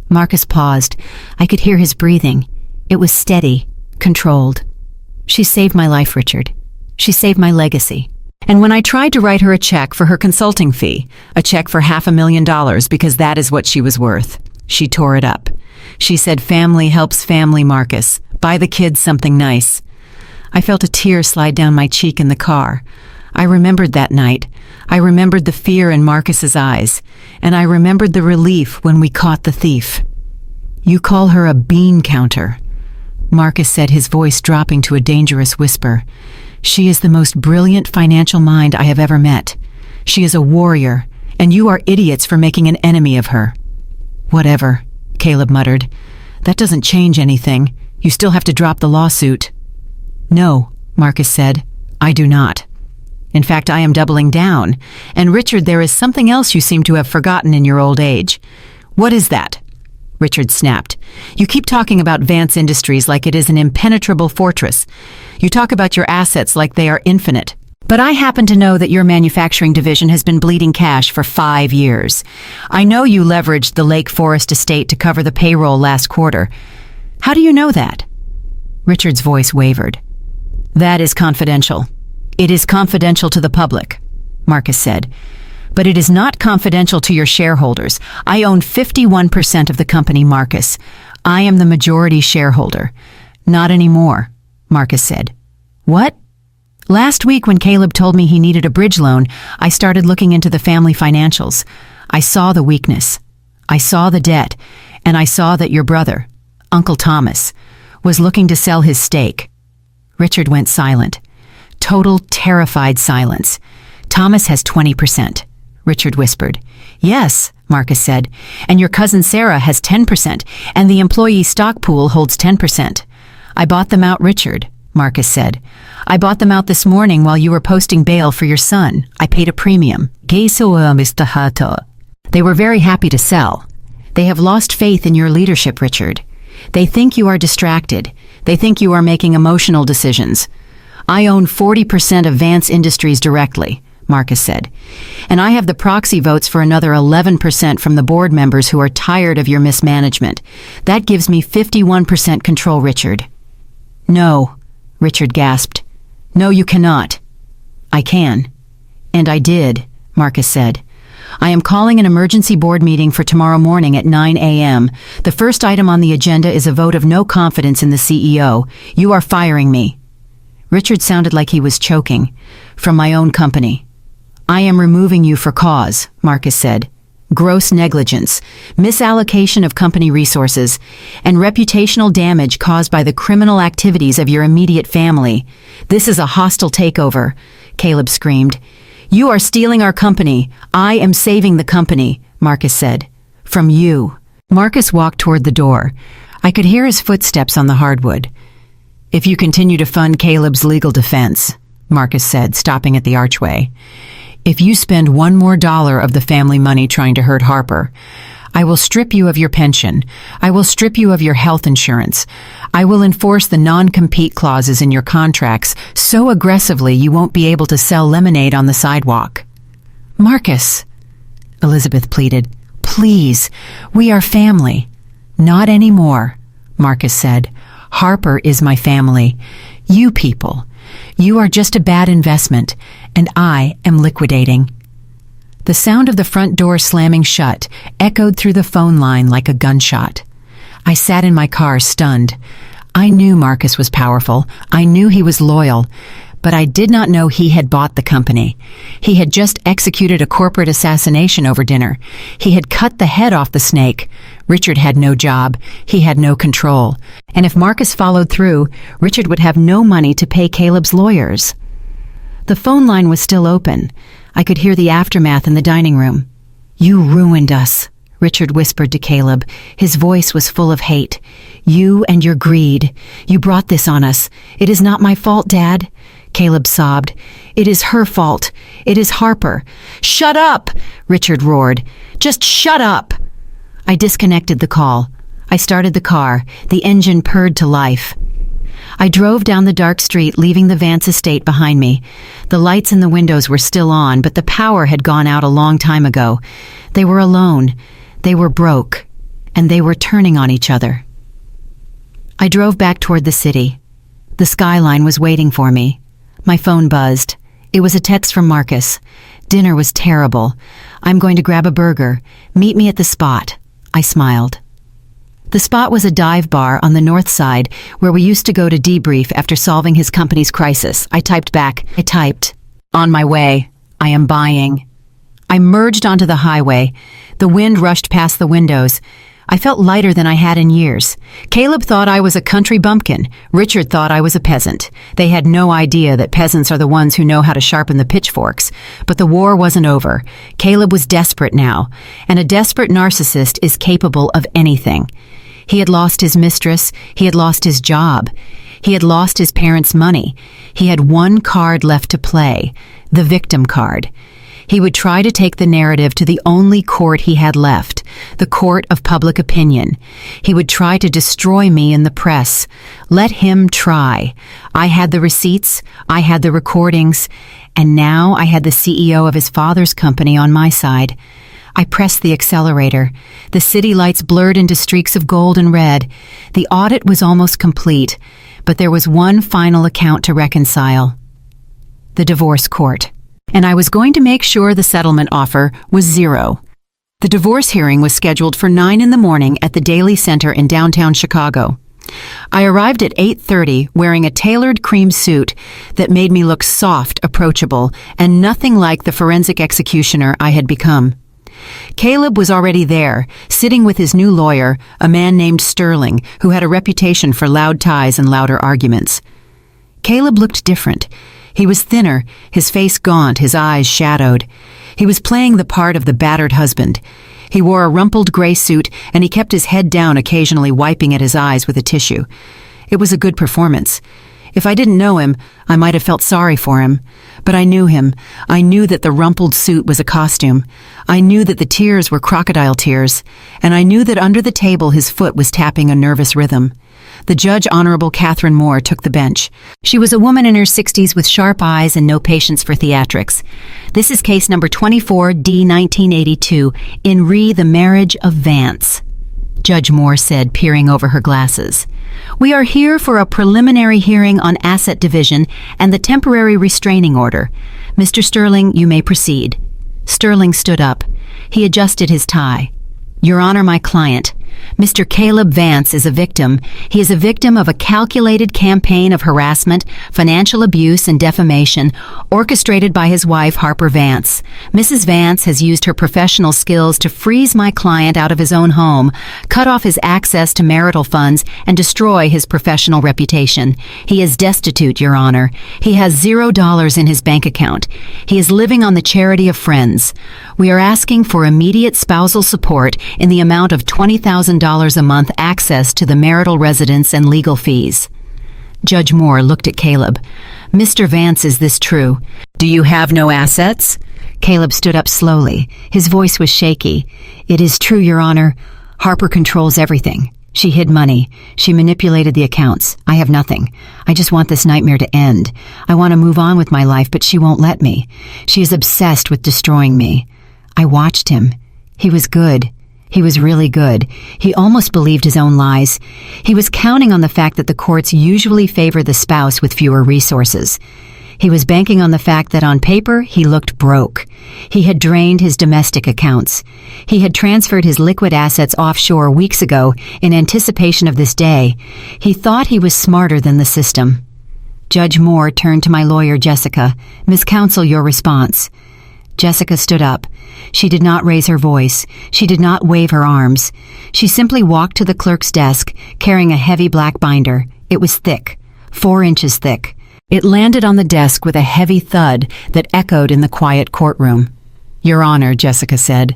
Marcus paused. I could hear his breathing. It was steady, controlled. She saved my life, Richard. She saved my legacy. And when I tried to write her a check for her consulting fee, a check for $500,000 because that is what she was worth, she tore it up. She said, family helps family, Marcus. Buy the kids something nice. I felt a tear slide down my cheek in the car. I remembered that night. I remembered the fear in Marcus's eyes. And I remembered the relief when we caught the thief. You call her a bean counter, Marcus said, his voice dropping to a dangerous whisper. She is the most brilliant financial mind I have ever met. She is a warrior, and you are idiots for making an enemy of her. Whatever, Caleb muttered. That doesn't change anything. You still have to drop the lawsuit. No, Marcus said. I do not. In fact, I am doubling down. And Richard, there is something else you seem to have forgotten in your old age. What is that? Richard snapped. You keep talking about Vance Industries like it is an impenetrable fortress. You talk about your assets like they are infinite. But I happen to know that your manufacturing division has been bleeding cash for 5 years. I know you leveraged the Lake Forest estate to cover the payroll last quarter. How do you know that? Richard's voice wavered. That is confidential. It is confidential to the public, Marcus said. But it is not confidential to your shareholders. I own 51% of the company, Marcus. I am the majority shareholder. Not anymore, Marcus said. What? Last week when Caleb told me he needed a bridge loan, I started looking into the family financials. I saw the weakness. I saw the debt. And I saw that your brother, Uncle Thomas, was looking to sell his stake. Richard went silent. Total, terrified silence. Thomas has 20%. Richard whispered. Yes, Marcus said, and your cousin Sarah has 10%, and the employee stock pool holds 10%. I bought them out, Richard, Marcus said. I bought them out this morning while you were posting bail for your son. I paid a premium. Mr. Hato. They were very happy to sell. They have lost faith in your leadership, Richard. They think you are distracted. They think you are making emotional decisions. I own 40% of Vance Industries directly, Marcus said. And I have the proxy votes for another 11% from the board members who are tired of your mismanagement. That gives me 51% control, Richard. No, Richard gasped. No, you cannot. I can. And I did, Marcus said. I am calling an emergency board meeting for tomorrow morning at 9 a.m. The first item on the agenda is a vote of no confidence in the CEO. You are firing me. Richard sounded like he was choking. From my own company. I am removing you for cause, Marcus said. gross negligence, misallocation of company resources, and reputational damage caused by the criminal activities of your immediate family. This is a hostile takeover, Caleb screamed. You are stealing our company. I am saving the company, Marcus said. From you. Marcus walked toward the door. I could hear his footsteps on the hardwood. If you continue to fund Caleb's legal defense, Marcus said, stopping at the archway. If you spend $1 more of the family money trying to hurt Harper, I will strip you of your pension. I will strip you of your health insurance. I will enforce the non-compete clauses in your contracts so aggressively you won't be able to sell lemonade on the sidewalk. Marcus, Elizabeth pleaded, please, we are family. Not anymore, Marcus said. Harper is my family. You people. You are just a bad investment, and I am liquidating. The sound of the front door slamming shut echoed through the phone line like a gunshot. I sat in my car stunned. I knew Marcus was powerful. I knew he was loyal. But I did not know he had bought the company. He had just executed a corporate assassination over dinner. He had cut the head off the snake. Richard had no job. He had no control. And if Marcus followed through, Richard would have no money to pay Caleb's lawyers. The phone line was still open. I could hear the aftermath in the dining room. You ruined us, Richard whispered to Caleb. His voice was full of hate. You and your greed. You brought this on us. It is not my fault, Dad. Caleb sobbed. It is her fault. It is Harper. Shut up, Richard roared. Just shut up. I disconnected the call. I started the car. The engine purred to life. I drove down the dark street, leaving the Vance estate behind me. The lights in the windows were still on, but the power had gone out a long time ago. They were alone. They were broke. And they were turning on each other. I drove back toward the city. The skyline was waiting for me. My phone buzzed. It was a text from Marcus. Dinner was terrible. I'm going to grab a burger. Meet me at the Spot. I smiled. The Spot was a dive bar on the north side where we used to go to debrief after solving his company's crisis. I typed back. On my way. I am buying. I merged onto the highway. The wind rushed past the windows. I felt lighter than I had in years. Caleb thought I was a country bumpkin. Richard thought I was a peasant. They had no idea that peasants are the ones who know how to sharpen the pitchforks. But the war wasn't over. Caleb was desperate now, and a desperate narcissist is capable of anything. He had lost his mistress. He had lost his job. He had lost his parents' money. He had one card left to play, the victim card. He would try to take the narrative to the only court he had left, the court of public opinion. He would try to destroy me in the press. Let him try. I had the receipts, I had the recordings, and now I had the CEO of his father's company on my side. I pressed the accelerator. The city lights blurred into streaks of gold and red. The audit was almost complete, but there was one final account to reconcile. The divorce court. And I was going to make sure the settlement offer was zero. The divorce hearing was scheduled for 9 a.m. at the Daily Center in downtown Chicago. I arrived at 8:30 wearing a tailored cream suit that made me look soft, approachable, and nothing like the forensic executioner I had become. Caleb was already there, sitting with his new lawyer, a man named Sterling, who had a reputation for loud ties and louder arguments. Caleb looked different. He was thinner, his face gaunt, his eyes shadowed. He was playing the part of the battered husband. He wore a rumpled gray suit, and he kept his head down, occasionally wiping at his eyes with a tissue. It was a good performance. If I didn't know him, I might have felt sorry for him. But I knew him. I knew that the rumpled suit was a costume. I knew that the tears were crocodile tears. And I knew that under the table his foot was tapping a nervous rhythm. The Judge Honorable Catherine Moore took the bench. She was a woman in her 60s with sharp eyes and no patience for theatrics. This is case number 24D-1982, in re the Marriage of Vance. Judge Moore said, peering over her glasses. We are here for a preliminary hearing on asset division and the temporary restraining order. Mr. Sterling, you may proceed. Sterling stood up. He adjusted his tie. Your Honor, my client. Mr. Caleb Vance is a victim. He is a victim of a calculated campaign of harassment, financial abuse, and defamation orchestrated by his wife, Harper Vance. Mrs. Vance has used her professional skills to freeze my client out of his own home, cut off his access to marital funds, and destroy his professional reputation. He is destitute, Your Honor. He has $0 in his bank account. He is living on the charity of friends. We are asking for immediate spousal support in the amount of $20,000 a month, access to the marital residence, and legal fees. Judge Moore looked at Caleb. Mr. Vance, is this true? Do you have no assets? Caleb stood up slowly. His voice was shaky. It is true, Your Honor. Harper controls everything. She hid money. She manipulated the accounts. I have nothing. I just want this nightmare to end. I want to move on with my life, but she won't let me. She is obsessed with destroying me. I watched him. He was good. He was really good. He almost believed his own lies. He was counting on the fact that the courts usually favor the spouse with fewer resources. He was banking on the fact that on paper he looked broke. He had drained his domestic accounts. He had transferred his liquid assets offshore weeks ago in anticipation of this day. He thought he was smarter than the system. Judge Moore turned to my lawyer, Jessica. Ms. Counsel, your response. Jessica stood up. She did not raise her voice. She did not wave her arms. She simply walked to the clerk's desk, carrying a heavy black binder. It was thick, 4 inches thick. It landed on the desk with a heavy thud that echoed in the quiet courtroom. Your Honor, Jessica said,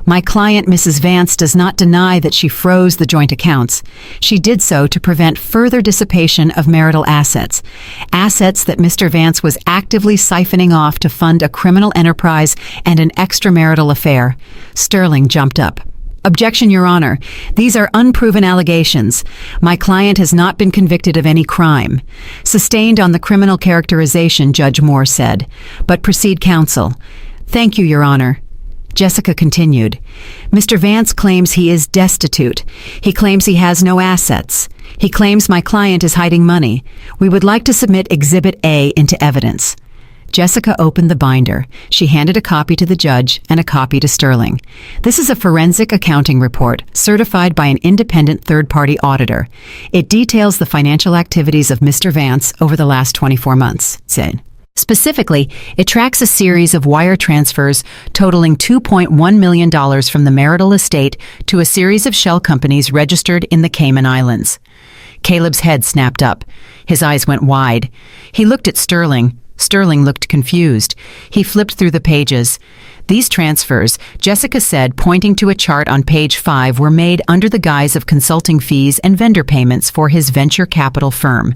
my client, Mrs. Vance, does not deny that she froze the joint accounts. She did so to prevent further dissipation of marital assets, assets that Mr. Vance was actively siphoning off to fund a criminal enterprise and an extramarital affair. Sterling jumped up. Objection, Your Honor. These are unproven allegations. My client has not been convicted of any crime. Sustained on the criminal characterization, Judge Moore said. But proceed, counsel. Thank you, Your Honor. Jessica continued. Mr. Vance claims he is destitute. He claims he has no assets. He claims my client is hiding money. We would like to submit Exhibit A into evidence. Jessica opened the binder. She handed a copy to the judge and a copy to Sterling. This is a forensic accounting report certified by an independent third-party auditor. It details the financial activities of Mr. Vance over the last 24 months, said. Specifically, it tracks a series of wire transfers totaling $2.1 million from the marital estate to a series of shell companies registered in the Cayman Islands. Caleb's head snapped up. His eyes went wide. He looked at Sterling. Sterling looked confused. He flipped through the pages. These transfers, Jessica said, pointing to a chart on page 5, were made under the guise of consulting fees and vendor payments for his venture capital firm.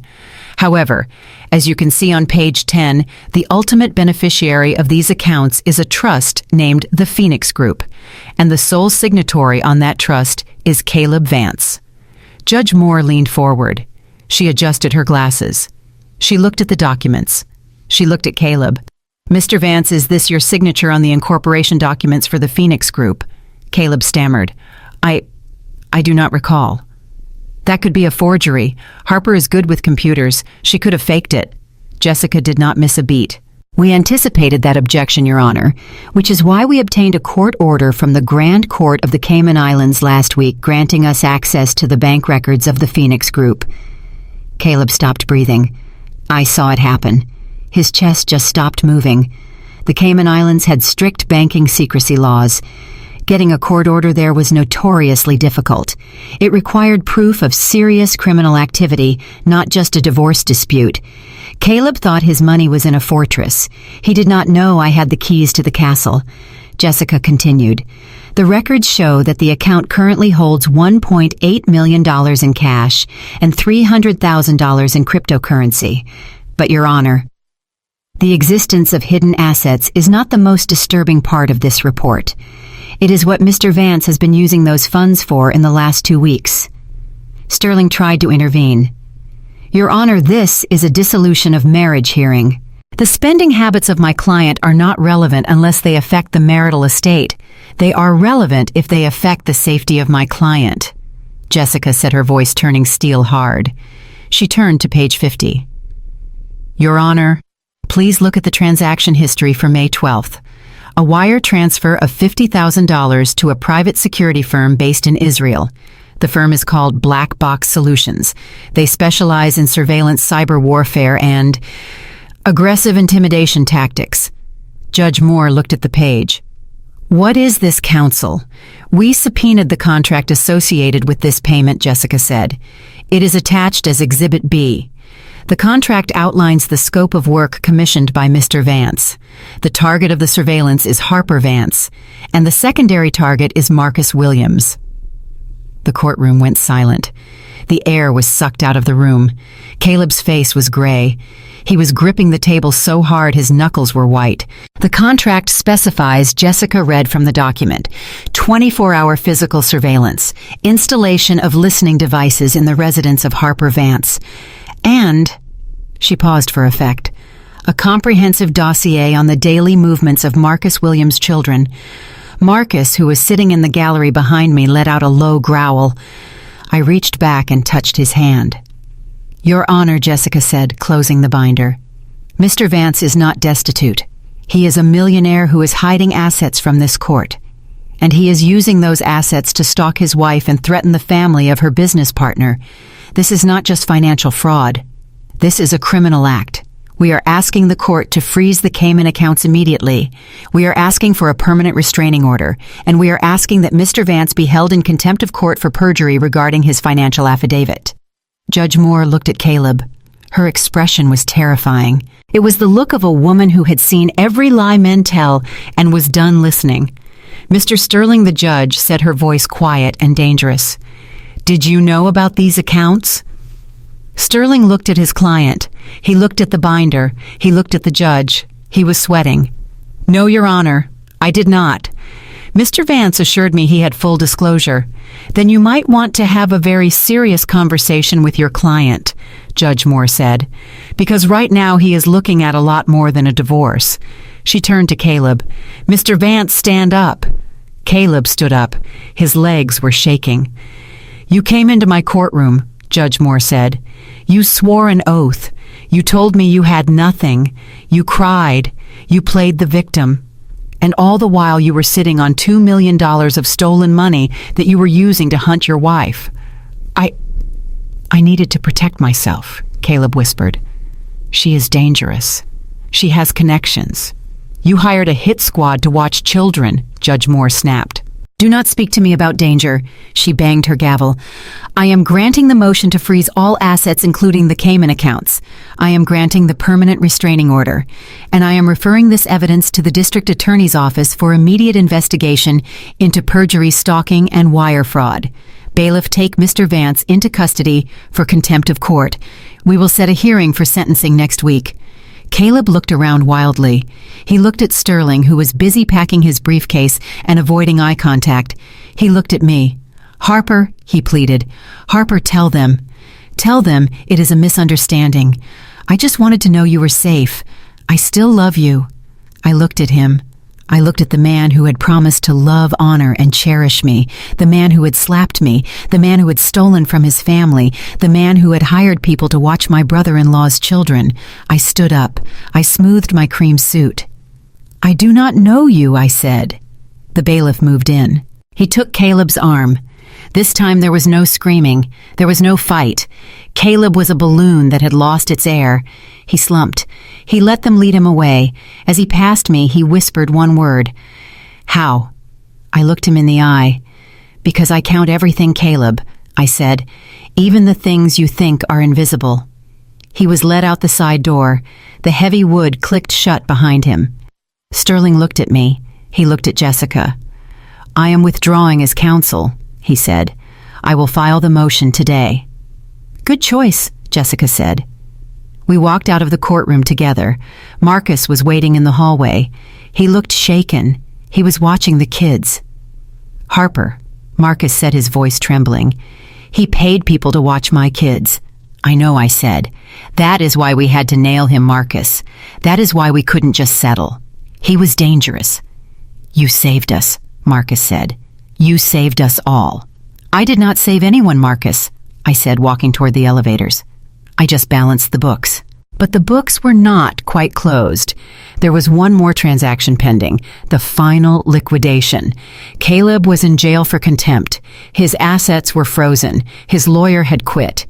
However, as you can see on page 10, the ultimate beneficiary of these accounts is a trust named the Phoenix Group, and the sole signatory on that trust is Caleb Vance. Judge Moore leaned forward. She adjusted her glasses. She looked at the documents. She looked at Caleb. Mr. Vance, is this your signature on the incorporation documents for the Phoenix Group? Caleb stammered. I do not recall. That could be a forgery. Harper is good with computers. She could have faked it. Jessica did not miss a beat. We anticipated that objection, Your Honor, which is why we obtained a court order from the Grand Court of the Cayman Islands last week granting us access to the bank records of the Phoenix Group. Caleb stopped breathing. I saw it happen. His chest just stopped moving. The Cayman Islands had strict banking secrecy laws. Getting a court order there was notoriously difficult. It required proof of serious criminal activity, not just a divorce dispute. Caleb thought his money was in a fortress. He did not know I had the keys to the castle. Jessica continued. The records show that the account currently holds $1.8 million in cash and $300,000 in cryptocurrency. But, Your Honor, the existence of hidden assets is not the most disturbing part of this report. It is what Mr. Vance has been using those funds for in the last 2 weeks. Sterling tried to intervene. Your Honor, this is a dissolution of marriage hearing. The spending habits of my client are not relevant unless they affect the marital estate. They are relevant if they affect the safety of my client. Jessica said, her voice turning steel hard. She turned to page 50. Your Honor, please look at the transaction history for May 12th. A wire transfer of $50,000 to a private security firm based in Israel. The firm is called Black Box Solutions. They specialize in surveillance cyber warfare and aggressive intimidation tactics. Judge Moore looked at the page. What is this, counsel? We subpoenaed the contract associated with this payment, Jessica said. It is attached as Exhibit B. The contract outlines the scope of work commissioned by Mr. Vance. The target of the surveillance is Harper Vance, and the secondary target is Marcus Williams. The courtroom went silent. The air was sucked out of the room. Caleb's face was gray. He was gripping the table so hard his knuckles were white. The contract specifies, Jessica read from the document, 24-hour physical surveillance, installation of listening devices in the residence of Harper Vance, and, she paused for effect, a comprehensive dossier on the daily movements of Marcus Williams' children. Marcus, who was sitting in the gallery behind me, let out a low growl. I reached back and touched his hand. Your Honor, Jessica said, closing the binder. Mr. Vance is not destitute. He is a millionaire who is hiding assets from this court. And he is using those assets to stalk his wife and threaten the family of her business partner. This is not just financial fraud. This is a criminal act. We are asking the court to freeze the Cayman accounts immediately. We are asking for a permanent restraining order, and we are asking that Mr. Vance be held in contempt of court for perjury regarding his financial affidavit. Judge Moore looked at Caleb. Her expression was terrifying. It was the look of a woman who had seen every lie men tell and was done listening. Mr. Sterling, the judge, said, her voice quiet and dangerous. Did you know about these accounts? Sterling looked at his client. He looked at the binder. He looked at the judge. He was sweating. No, Your Honor, I did not. Mr. Vance assured me he had full disclosure. Then you might want to have a very serious conversation with your client, Judge Moore said, because right now he is looking at a lot more than a divorce. She turned to Caleb. Mr. Vance, stand up. Caleb stood up. His legs were shaking. You came into my courtroom, Judge Moore said. You swore an oath. You told me you had nothing. You cried. You played the victim. And all the while you were sitting on $2 million of stolen money that you were using to hunt your wife. I needed to protect myself, Caleb whispered. She is dangerous. She has connections. You hired a hit squad to watch children, Judge Moore snapped. Do not speak to me about danger, she banged her gavel. I am granting the motion to freeze all assets including the Cayman accounts. I am granting the permanent restraining order. And I am referring this evidence to the district attorney's office for immediate investigation into perjury, stalking, and wire fraud. Bailiff, take Mr. Vance into custody for contempt of court. We will set a hearing for sentencing next week. Caleb looked around wildly. He looked at Sterling, who was busy packing his briefcase and avoiding eye contact. He looked at me. Harper, he pleaded. Harper, tell them. Tell them it is a misunderstanding. I just wanted to know you were safe. I still love you. I looked at him. I looked at the man who had promised to love, honor, and cherish me, the man who had slapped me, the man who had stolen from his family, the man who had hired people to watch my brother-in-law's children. I stood up. I smoothed my cream suit. I do not know you, I said. The bailiff moved in. He took Caleb's arm. This time there was no screaming. There was no fight. Caleb was a balloon that had lost its air. He slumped. He let them lead him away. As he passed me, he whispered one word. How? I looked him in the eye. Because I count everything, Caleb, I said. Even the things you think are invisible. He was led out the side door. The heavy wood clicked shut behind him. Sterling looked at me. He looked at Jessica. I am withdrawing as counsel, he said. I will file the motion today. Good choice, Jessica said. We walked out of the courtroom together. Marcus was waiting in the hallway. He looked shaken. He was watching the kids. Harper, Marcus said, his voice trembling. He paid people to watch my kids. I know, I said. That is why we had to nail him, Marcus. That is why we couldn't just settle. He was dangerous. You saved us, Marcus said. You saved us all. I did not save anyone, Marcus, I said, walking toward the elevators. I just balanced the books. But the books were not quite closed. There was one more transaction pending, the final liquidation. Caleb was in jail for contempt. His assets were frozen. His lawyer had quit.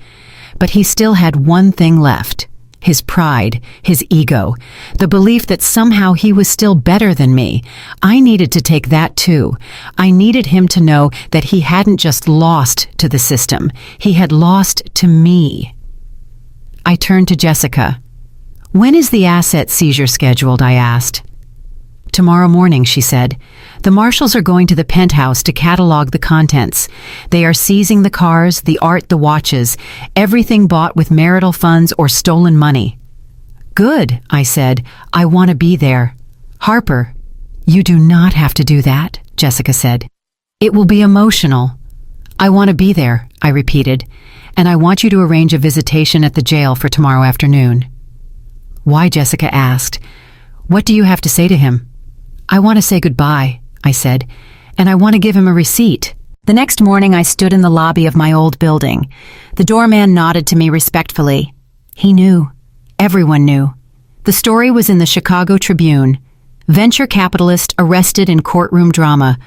But he still had one thing left. His pride, his ego, the belief that somehow he was still better than me. I needed to take that too. I needed him to know that he hadn't just lost to the system. He had lost to me. I turned to Jessica. "When is the asset seizure scheduled?" I asked. "Tomorrow morning," she said. "The marshals are going to the penthouse to catalog the contents. They are seizing the cars, the art, the watches, everything bought with marital funds or stolen money." "Good," I said. "I want to be there." "Harper, you do not have to do that," Jessica said. "It will be emotional." "I want to be there," I repeated, "and I want you to arrange a visitation at the jail for tomorrow afternoon." "Why?" Jessica asked. "What do you have to say to him?" "I want to say goodbye," I said, "and I want to give him a receipt." The next morning I stood in the lobby of my old building. The doorman nodded to me respectfully. He knew. Everyone knew. The story was in the Chicago Tribune. Venture capitalist arrested in courtroom drama.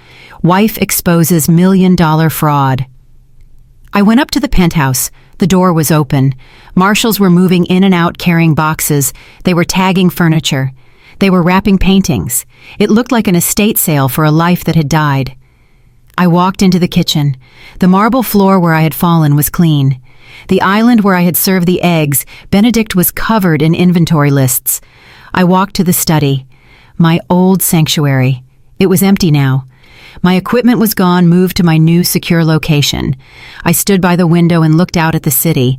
Wife exposes $1 million fraud. I went up to the penthouse. The door was open. Marshals were moving in and out carrying boxes. They were tagging furniture. They were wrapping paintings. It looked like an estate sale for a life that had died. I walked into the kitchen. The marble floor where I had fallen was clean. The island where I had served the eggs, Benedict, was covered in inventory lists. I walked to the study. My old sanctuary. It was empty now. My equipment was gone, moved to my new secure location. I stood by the window and looked out at the city.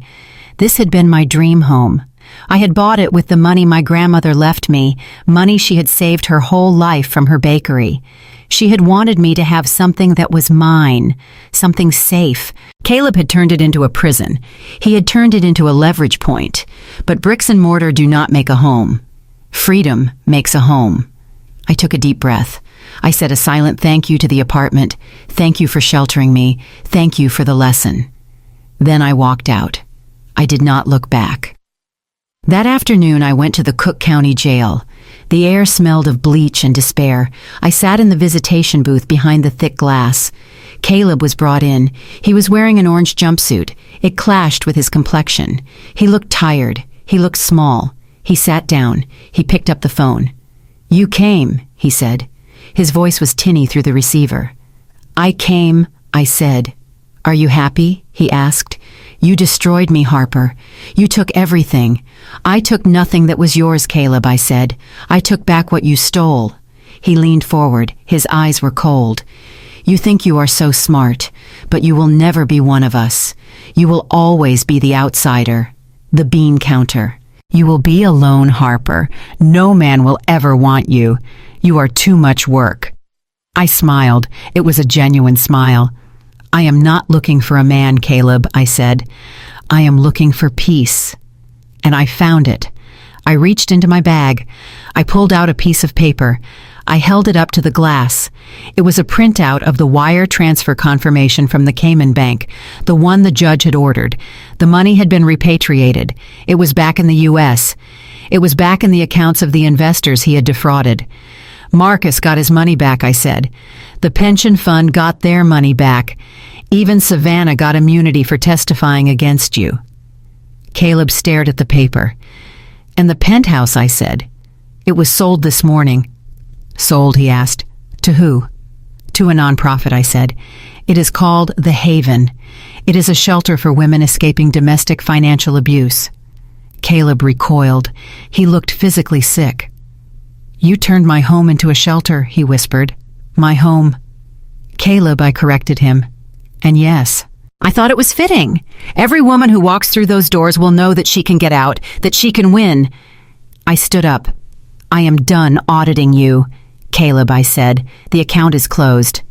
This had been my dream home. I had bought it with the money my grandmother left me, money she had saved her whole life from her bakery. She had wanted me to have something that was mine, something safe. Caleb had turned it into a prison. He had turned it into a leverage point. But bricks and mortar do not make a home. Freedom makes a home. I took a deep breath. I said a silent thank you to the apartment. Thank you for sheltering me. Thank you for the lesson. Then I walked out. I did not look back. That afternoon I went to the Cook County Jail. The air smelled of bleach and despair. I sat in the visitation booth behind the thick glass. Caleb was brought in. He was wearing an orange jumpsuit. It clashed with his complexion. He looked tired. He looked small. He sat down. He picked up the phone. "You came," he said. His voice was tinny through the receiver. "I came," I said. "Are you happy?" he asked. "You destroyed me, Harper. You took everything." "I took nothing that was yours, Caleb," I said. "I took back what you stole." He leaned forward. His eyes were cold. "You think you are so smart, but you will never be one of us. You will always be the outsider, the bean counter. You will be alone, Harper. No man will ever want you. You are too much work." I smiled. It was a genuine smile. "I am not looking for a man, Caleb," I said. "I am looking for peace." And I found it. I reached into my bag. I pulled out a piece of paper. I held it up to the glass. It was a printout of the wire transfer confirmation from the Cayman Bank, the one the judge had ordered. The money had been repatriated. It was back in the U.S. It was back in the accounts of the investors he had defrauded. "Marcus got his money back," I said. "The pension fund got their money back. Even Savannah got immunity for testifying against you." Caleb stared at the paper. "And the penthouse," I said. "It was sold this morning." "Sold?" he asked. "To who?" "To a nonprofit," I said. "It is called The Haven. It is a shelter for women escaping domestic financial abuse." Caleb recoiled. He looked physically sick. "You turned my home into a shelter," he whispered. "My home." "Caleb," I corrected him. "And yes, I thought it was fitting. Every woman who walks through those doors will know that she can get out, that she can win." I stood up. "I am done auditing you, Caleb," I said. "The account is closed."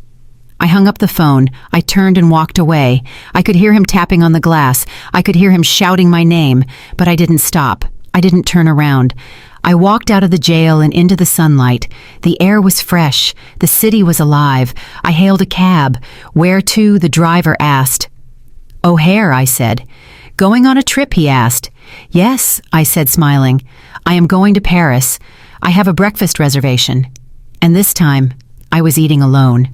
I hung up the phone. I turned and walked away. I could hear him tapping on the glass. I could hear him shouting my name, but I didn't stop. I didn't turn around. I walked out of the jail and into the sunlight. The air was fresh. The city was alive. I hailed a cab. "Where to?" the driver asked. "O'Hare," I said. "Going on a trip?" he asked. "Yes," I said, smiling. "I am going to Paris. I have a breakfast reservation." And this time, I was eating alone.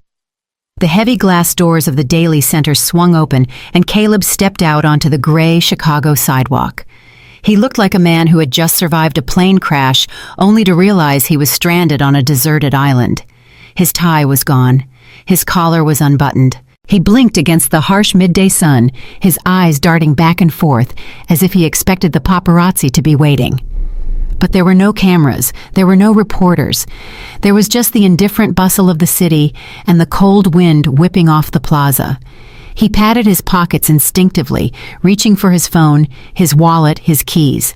The heavy glass doors of the Daily Center swung open, and Caleb stepped out onto the gray Chicago sidewalk. He looked like a man who had just survived a plane crash, only to realize he was stranded on a deserted island. His tie was gone. His collar was unbuttoned. He blinked against the harsh midday sun, his eyes darting back and forth, as if he expected the paparazzi to be waiting. But there were no cameras, there were no reporters. There was just the indifferent bustle of the city and the cold wind whipping off the plaza. He patted his pockets instinctively, reaching for his phone, his wallet, his keys.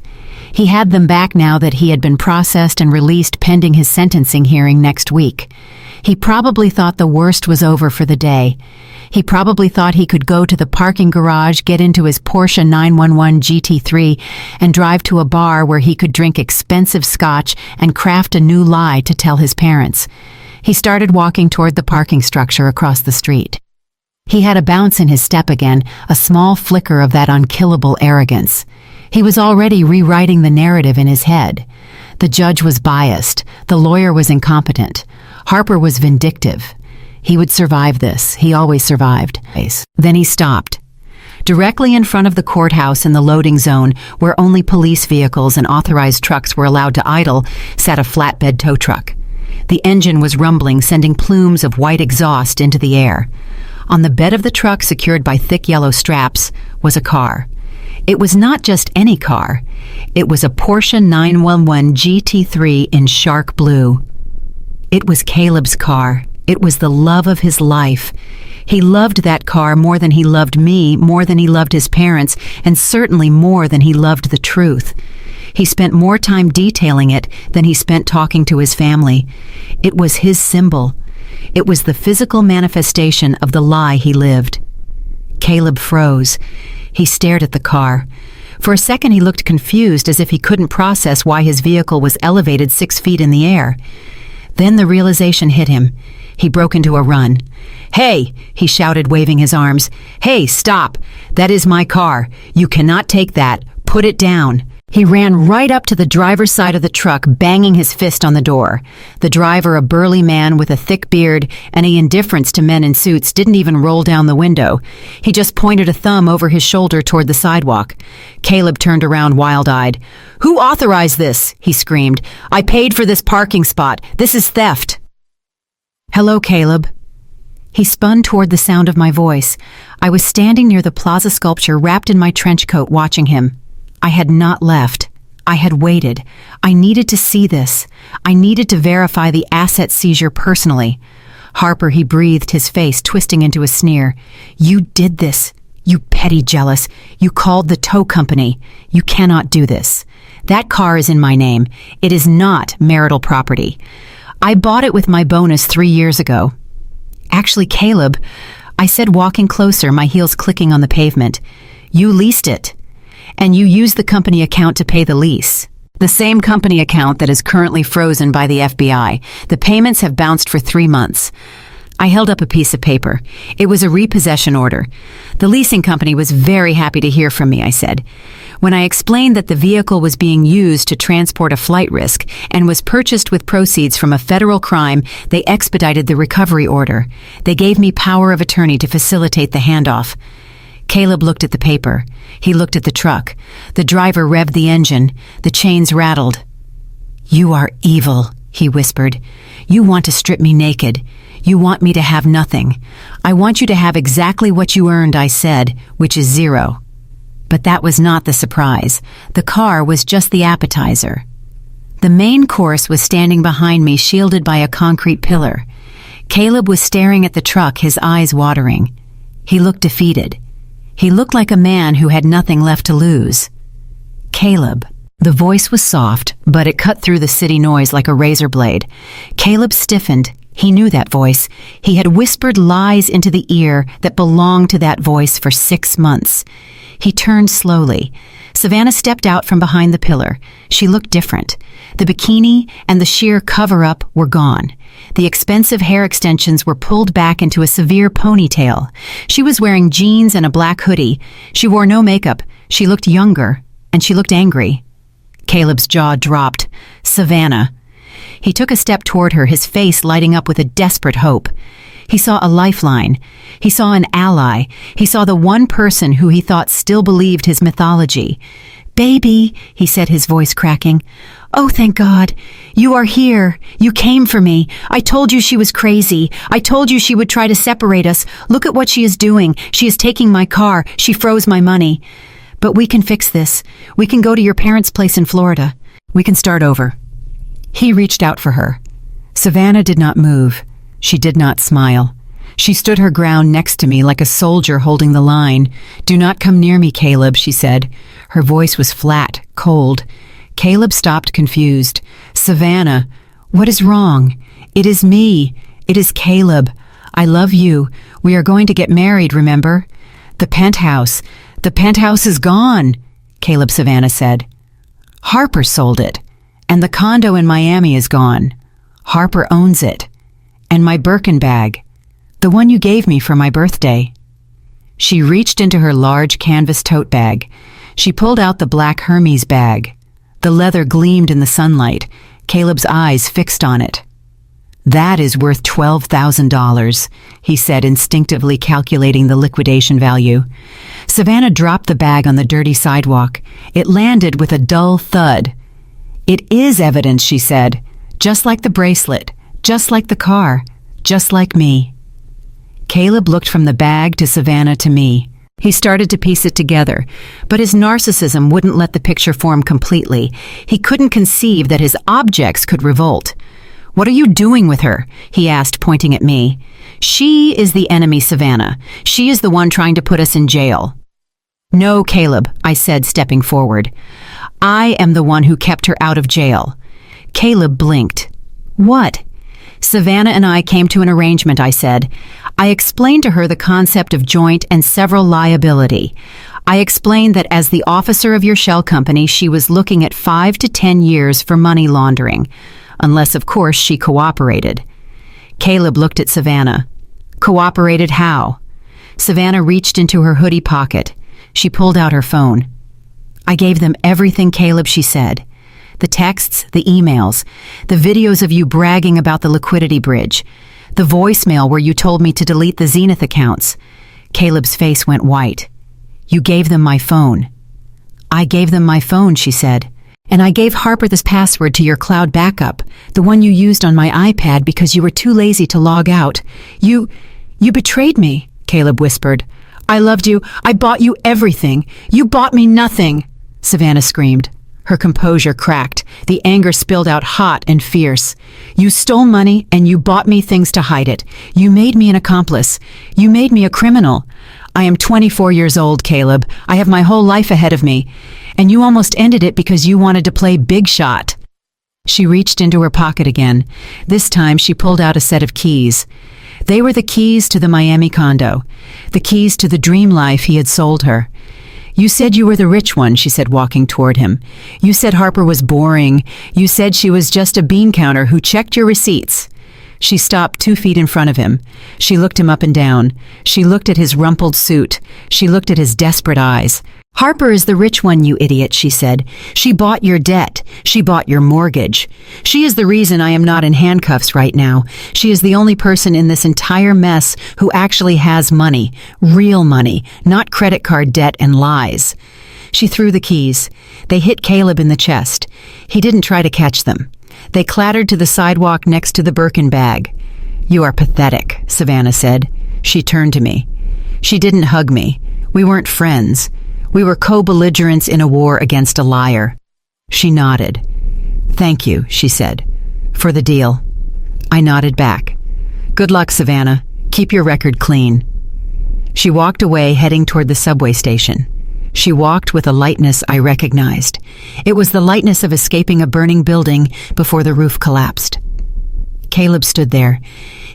He had them back now that he had been processed and released pending his sentencing hearing next week. He probably thought the worst was over for the day. He probably thought he could go to the parking garage, get into his Porsche 911 GT3, and drive to a bar where he could drink expensive scotch and craft a new lie to tell his parents. He started walking toward the parking structure across the street. He had a bounce in his step again, a small flicker of that unkillable arrogance. He was already rewriting the narrative in his head. The judge was biased. The lawyer was incompetent. Harper was vindictive. He would survive this. He always survived. Then he stopped. Directly in front of the courthouse in the loading zone, where only police vehicles and authorized trucks were allowed to idle, sat a flatbed tow truck. The engine was rumbling, sending plumes of white exhaust into the air. On the bed of the truck, secured by thick yellow straps, was a car. It was not just any car. It was a Porsche 911 GT3 in shark blue. It was Caleb's car. It was the love of his life. He loved that car more than he loved me, more than he loved his parents, and certainly more than he loved the truth. He spent more time detailing it than he spent talking to his family. It was his symbol. It was the physical manifestation of the lie he lived. Caleb froze. He stared at the car. For a second he looked confused, as if he couldn't process why his vehicle was elevated 6 feet in the air. Then the realization hit him. He broke into a run. "Hey!" he shouted, waving his arms. "Hey, stop! That is my car. You cannot take that. Put it down." He ran right up to the driver's side of the truck, banging his fist on the door. The driver, a burly man with a thick beard and an indifference to men in suits, didn't even roll down the window. He just pointed a thumb over his shoulder toward the sidewalk. Caleb turned around wild-eyed. "Who authorized this?" he screamed. "I paid for this parking spot. This is theft." "Hello, Caleb." He spun toward the sound of my voice. I was standing near the plaza sculpture, wrapped in my trench coat, watching him. I had not left. I had waited. I needed to see this. I needed to verify the asset seizure personally. "Harper," he breathed, his face twisting into a sneer. "You did this. You petty jealous. You called the tow company. You cannot do this. That car is in my name. It is not marital property. I bought it with my bonus 3 years ago." "Actually, Caleb," I said, walking closer, my heels clicking on the pavement, "you leased it. And you used the company account to pay the lease. The same company account that is currently frozen by the FBI. The payments have bounced for 3 months. I held up a piece of paper. It was a repossession order. "The leasing company was very happy to hear from me," I said. "When I explained that the vehicle was being used to transport a flight risk and was purchased with proceeds from a federal crime, they expedited the recovery order. They gave me power of attorney to facilitate the handoff." Caleb looked at the paper. He looked at the truck. The driver revved the engine. The chains rattled. "You are evil," he whispered. "You want to strip me naked. You want me to have nothing. I want you to have exactly what you earned," I said, "which is 0. But that was not the surprise. The car was just the appetizer. The main course was standing behind me, shielded by a concrete pillar. Caleb was staring at the truck, his eyes watering. He looked defeated. He looked like a man who had nothing left to lose. "Caleb." The voice was soft, but it cut through the city noise like a razor blade. Caleb stiffened. He knew that voice. He had whispered lies into the ear that belonged to that voice for 6 months. He turned slowly. Savannah stepped out from behind the pillar. She looked different. The bikini and the sheer cover-up were gone. The expensive hair extensions were pulled back into a severe ponytail. She was wearing jeans and a black hoodie. She wore no makeup. She looked younger and she looked angry. Caleb's jaw dropped. Savannah. He took a step toward her, his face lighting up with a desperate hope. He saw a lifeline. He saw an ally. He saw the one person who he thought still believed his mythology. "Baby," he said, his voice cracking. "Oh, thank God. You are here. You came for me. I told you she was crazy. I told you she would try to separate us. Look at what she is doing. She is taking my car. She froze my money. But we can fix this. We can go to your parents' place in Florida. We can start over." He reached out for her. Savannah did not move. She did not smile. She stood her ground next to me like a soldier holding the line. "Do not come near me, Caleb," she said. Her voice was flat, cold. Caleb stopped, confused. "Savannah, what is wrong? It is me. It is Caleb. I love you. We are going to get married, remember? The penthouse. The penthouse is gone," Caleb Savannah said. "Harper sold it. And the condo in Miami is gone. Harper owns it. And my Birkin bag. The one you gave me for my birthday." She reached into her large canvas tote bag. She pulled out the black Hermes bag. The leather gleamed in the sunlight, Caleb's eyes fixed on it. "That is worth $12,000, he said, instinctively calculating the liquidation value. Savannah dropped the bag on the dirty sidewalk. It landed with a dull thud. "It is evidence," she said. "Just like the bracelet, just like the car, just like me." Caleb looked from the bag to Savannah to me. He started to piece it together, but his narcissism wouldn't let the picture form completely. He couldn't conceive that his objects could revolt. "What are you doing with her?" he asked, pointing at me. "She is the enemy, Savannah. She is the one trying to put us in jail." "No, Caleb," I said, stepping forward. "I am the one who kept her out of jail." Caleb blinked. "What?" "Savannah and I came to an arrangement," I said. "I explained to her the concept of joint and several liability. I explained that as the officer of your shell company, she was looking at 5 to 10 years for money laundering, unless, of course, she cooperated." Caleb looked at Savannah. "Cooperated how?" Savannah reached into her hoodie pocket. She pulled out her phone. "I gave them everything, Caleb," she said. "The texts, the emails, the videos of you bragging about the liquidity bridge, the voicemail where you told me to delete the Zenith accounts." Caleb's face went white. "You gave them my phone." "I gave them my phone," she said. "And I gave Harper this password to your cloud backup, the one you used on my iPad because you were too lazy to log out. You betrayed me," Caleb whispered. "I loved you. I bought you everything. You bought me nothing," Savannah screamed. Her composure cracked. The anger spilled out hot and fierce. "You stole money and you bought me things to hide it. You made me an accomplice. You made me a criminal. I am 24 years old, Caleb. I have my whole life ahead of me. And you almost ended it because you wanted to play big shot." She reached into her pocket again. This time she pulled out a set of keys. They were the keys to the Miami condo, the keys to the dream life he had sold her. "You said you were the rich one," she said, walking toward him. "You said Harper was boring. You said she was just a bean counter who checked your receipts." She stopped 2 feet in front of him. She looked him up and down. She looked at his rumpled suit. She looked at his desperate eyes. "Harper is the rich one, you idiot," she said. "She bought your debt. She bought your mortgage. She is the reason I am not in handcuffs right now. She is the only person in this entire mess who actually has money, real money, not credit card debt and lies." She threw the keys. They hit Caleb in the chest. He didn't try to catch them. They clattered to the sidewalk next to the Birkin bag. "You are pathetic," Savannah said. She turned to me. She didn't hug me. We weren't friends. We were co-belligerents in a war against a liar. She nodded. "Thank you," she said, "for the deal." I nodded back. "Good luck, Savannah. Keep your record clean." She walked away, heading toward the subway station. She walked with a lightness I recognized. It was the lightness of escaping a burning building before the roof collapsed. Caleb stood there.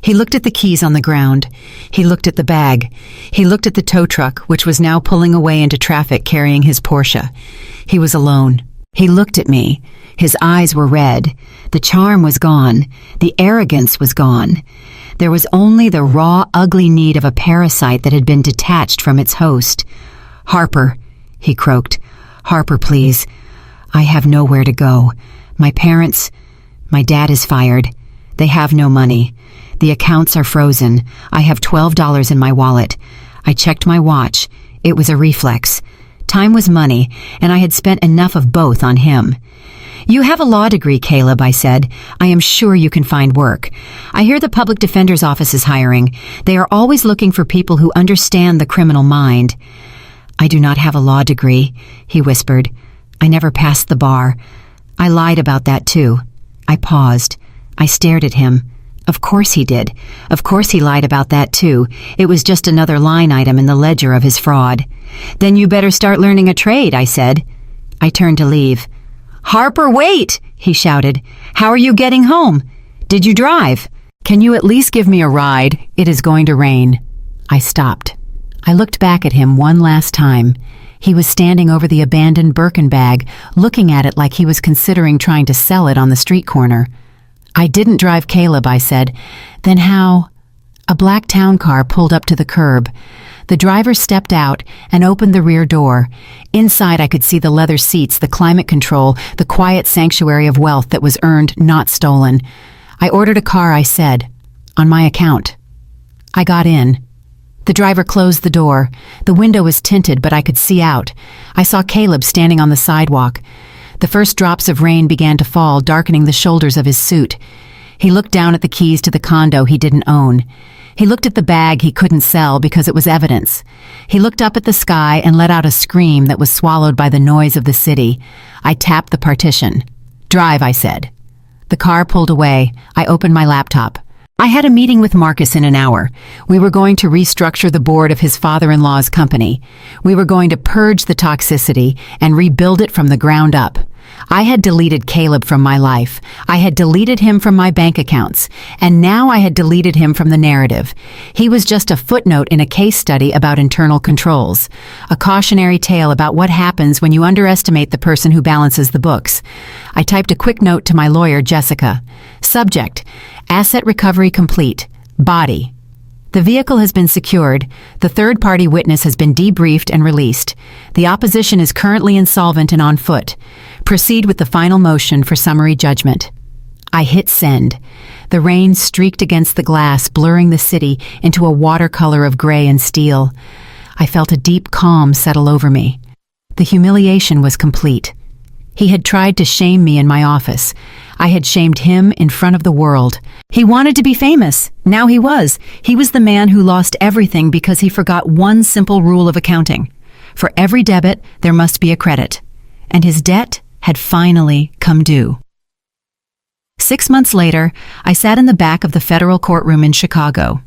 He looked at the keys on the ground. He looked at the bag. He looked at the tow truck, which was now pulling away into traffic carrying his Porsche. He was alone. He looked at me. His eyes were red. The charm was gone. The arrogance was gone. There was only the raw, ugly need of a parasite that had been detached from its host. "Harper," he croaked. "Harper, please. I have nowhere to go. My dad is fired. They have no money. The accounts are frozen. I have $12 in my wallet. I checked my watch. It was a reflex. Time was money, and I had spent enough of both on him." "You have a law degree, Caleb," I said. "I am sure you can find work. I hear the public defender's office is hiring. They are always looking for people who understand the criminal mind." "I do not have a law degree," he whispered. "I never passed the bar. I lied about that too." I paused. I stared at him. Of course he did. Of course he lied about that too. It was just another line item in the ledger of his fraud. "Then you better start learning a trade," I said. I turned to leave. "Harper, wait!" he shouted. "How are you getting home? Did you drive? Can you at least give me a ride? It is going to rain." I stopped. I looked back at him one last time. He was standing over the abandoned Birkin bag, looking at it like he was considering trying to sell it on the street corner. "I didn't drive, Caleb," I said. "Then how?" A black town car pulled up to the curb. The driver stepped out and opened the rear door. Inside I could see the leather seats, the climate control, the quiet sanctuary of wealth that was earned, not stolen. "I ordered a car," I said, "on my account." I got in. The driver closed the door. The window was tinted, but I could see out. I saw Caleb standing on the sidewalk. The first drops of rain began to fall, darkening the shoulders of his suit. He looked down at the keys to the condo he didn't own. He looked at the bag he couldn't sell because it was evidence. He looked up at the sky and let out a scream that was swallowed by the noise of the city. I tapped the partition. "Drive," I said. The car pulled away. I opened my laptop. I had a meeting with Marcus in an hour. We were going to restructure the board of his father-in-law's company. We were going to purge the toxicity and rebuild it from the ground up. I had deleted Caleb from my life. I had deleted him from my bank accounts. And now I had deleted him from the narrative. He was just a footnote in a case study about internal controls. A cautionary tale about what happens when you underestimate the person who balances the books. I typed a quick note to my lawyer, Jessica. Subject: asset recovery complete. Body. The vehicle has been secured. The third-party witness has been debriefed and released. The opposition is currently insolvent and on foot. Proceed with the final motion for summary judgment. I hit send. The rain streaked against the glass, blurring the city into a watercolor of gray and steel. I felt a deep calm settle over me. The humiliation was complete. He had tried to shame me in my office. I had shamed him in front of the world. He wanted to be famous. Now he was. He was the man who lost everything because he forgot one simple rule of accounting. For every debit, there must be a credit. And his debt had finally come due. 6 months later, I sat in the back of the federal courtroom in Chicago.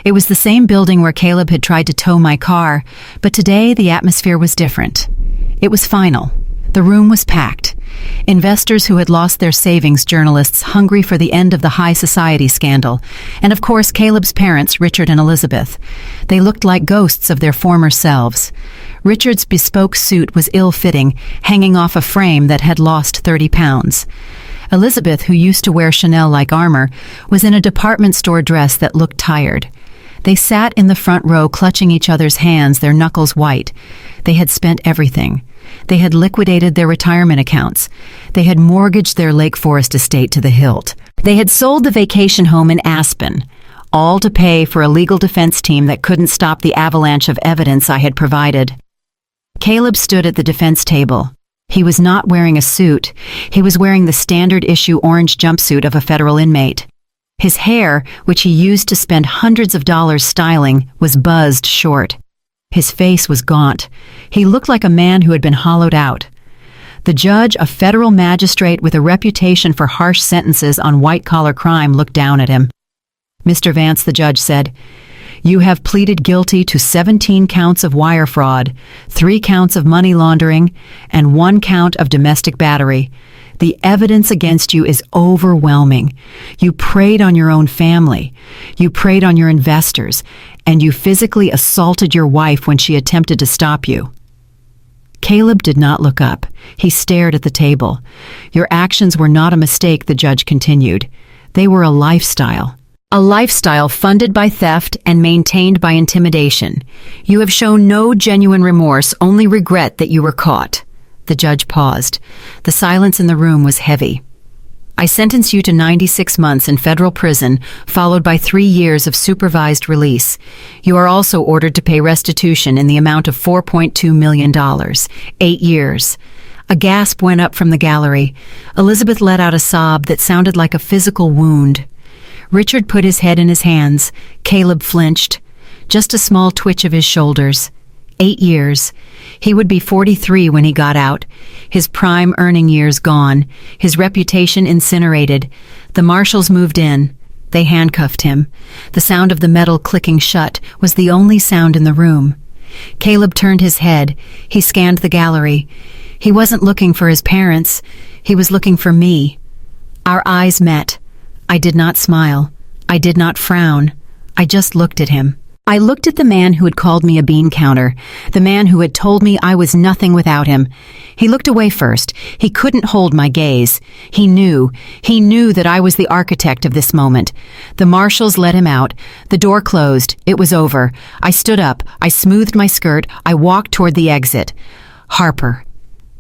It was the same building where Caleb had tried to tow my car, but today the atmosphere was different. It was final. The room was packed. Investors who had lost their savings, journalists hungry for the end of the high society scandal, and of course Caleb's parents, Richard and Elizabeth. They looked like ghosts of their former selves. Richard's bespoke suit was ill-fitting, hanging off a frame that had lost 30 pounds. Elizabeth, who used to wear Chanel-like armor, was in a department store dress that looked tired. They sat in the front row clutching each other's hands, their knuckles white. They had spent everything. They had liquidated their retirement accounts. They had mortgaged their Lake Forest estate to the hilt. They had sold the vacation home in Aspen, all to pay for a legal defense team that couldn't stop the avalanche of evidence I had provided. Caleb stood at the defense table. He was not wearing a suit. He was wearing the standard issue orange jumpsuit of a federal inmate. His hair, which he used to spend hundreds of dollars styling, was buzzed short. His face was gaunt. He looked like a man who had been hollowed out. The judge, a federal magistrate with a reputation for harsh sentences on white-collar crime, looked down at him. "Mr. Vance," the judge said, "you have pleaded guilty to 17 counts of wire fraud, 3 counts of money laundering, and 1 count of domestic battery. The evidence against you is overwhelming. You preyed on your own family. You preyed on your investors, and you physically assaulted your wife when she attempted to stop you." Caleb did not look up. He stared at the table. "Your actions were not a mistake," the judge continued. "They were a lifestyle. A lifestyle funded by theft and maintained by intimidation. You have shown no genuine remorse, only regret that you were caught." The judge paused. The silence in the room was heavy. I sentence you to 96 months in federal prison, followed by 3 years of supervised release. You are also ordered to pay restitution in the amount of $4.2 million. 8 years. A gasp went up from the gallery. Elizabeth let out a sob that sounded like a physical wound. Richard put his head in his hands. Caleb flinched. Just a small twitch of his shoulders. 8 years. He would be 43 when he got out. His prime earning years gone. His reputation incinerated. The marshals moved in. They handcuffed him. The sound of the metal clicking shut was the only sound in the room. Caleb turned his head. He scanned the gallery. He wasn't looking for his parents. He was looking for me. Our eyes met. I did not smile. I did not frown. I just looked at him. I looked at the man who had called me a bean counter, the man who had told me I was nothing without him. He looked away first. He couldn't hold my gaze. He knew that I was the architect of this moment. The marshals let him out. The door closed. It was over. I stood up. I smoothed my skirt. I walked toward the exit. Harper.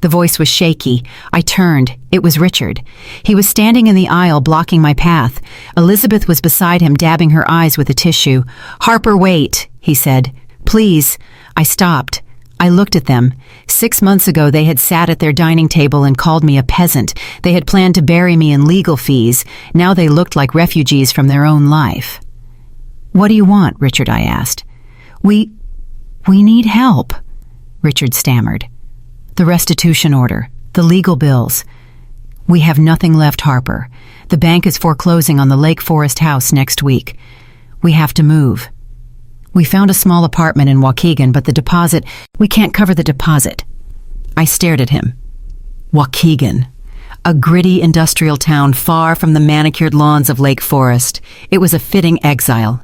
The voice was shaky. I turned. It was Richard. He was standing in the aisle, blocking my path. Elizabeth was beside him, dabbing her eyes with a tissue. "Harper, wait," he said. "Please." I stopped. I looked at them. 6 months ago, they had sat at their dining table and called me a peasant. They had planned to bury me in legal fees. Now they looked like refugees from their own life. "What do you want?" Richard, I asked. We need help," Richard stammered. "The restitution order, the legal bills. We have nothing left, Harper. The bank is foreclosing on the Lake Forest house next week. We have to move. We found a small apartment in Waukegan, but we can't cover the deposit." I stared at him. Waukegan, a gritty industrial town far from the manicured lawns of Lake Forest. It was a fitting exile.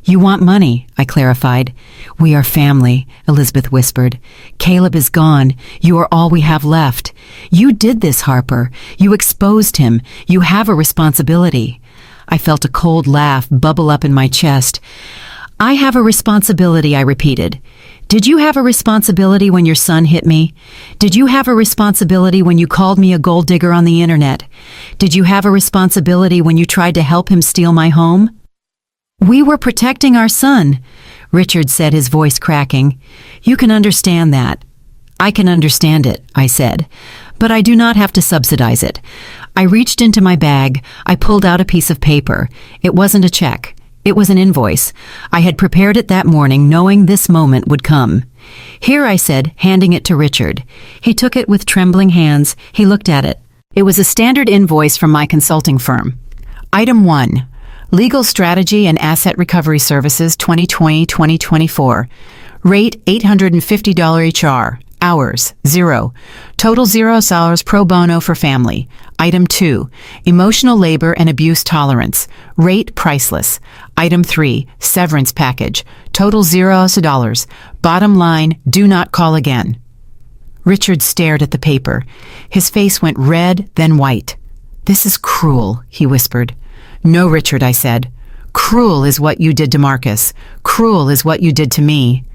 "You want money," I clarified. "We are family," Elizabeth whispered. "Caleb is gone. You are all we have left. You did this, Harper. You exposed him. You have a responsibility." I felt a cold laugh bubble up in my chest. "I have a responsibility," I repeated. "Did you have a responsibility when your son hit me? Did you have a responsibility when you called me a gold digger on the internet? Did you have a responsibility when you tried to help him steal my home?" "We were protecting our son," Richard said, his voice cracking. "You can understand that." "I can understand it," I said, "but I do not have to subsidize it." I reached into my bag. I pulled out a piece of paper. It wasn't a check. It was an invoice. I had prepared it that morning, knowing this moment would come. "Here," I said, handing it to Richard. He took it with trembling hands. He looked at it. It was a standard invoice from my consulting firm. Item 1. Legal Strategy and Asset Recovery Services 2020-2024. Rate $850 HR. Hours, 0. Total $0 pro bono for family. Item 2. Emotional labor and abuse tolerance. Rate priceless. Item 3. Severance package. Total $0. Bottom line, do not call again. Richard stared at the paper. His face went red, then white. "This is cruel," he whispered. "No, Richard," I said. "Cruel is what you did to Marcus. Cruel is what you did to me.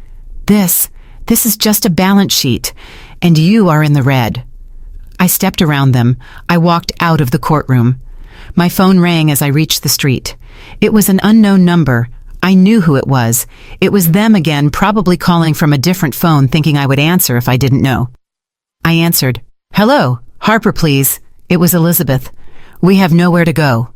This is just a balance sheet, and you are in the red." I stepped around them. I walked out of the courtroom. My phone rang as I reached the street. It was an unknown number. I knew who it was. It was them again, probably calling from a different phone, thinking I would answer if I didn't know. I answered. "Hello, Harper, please." It was Elizabeth. "We have nowhere to go."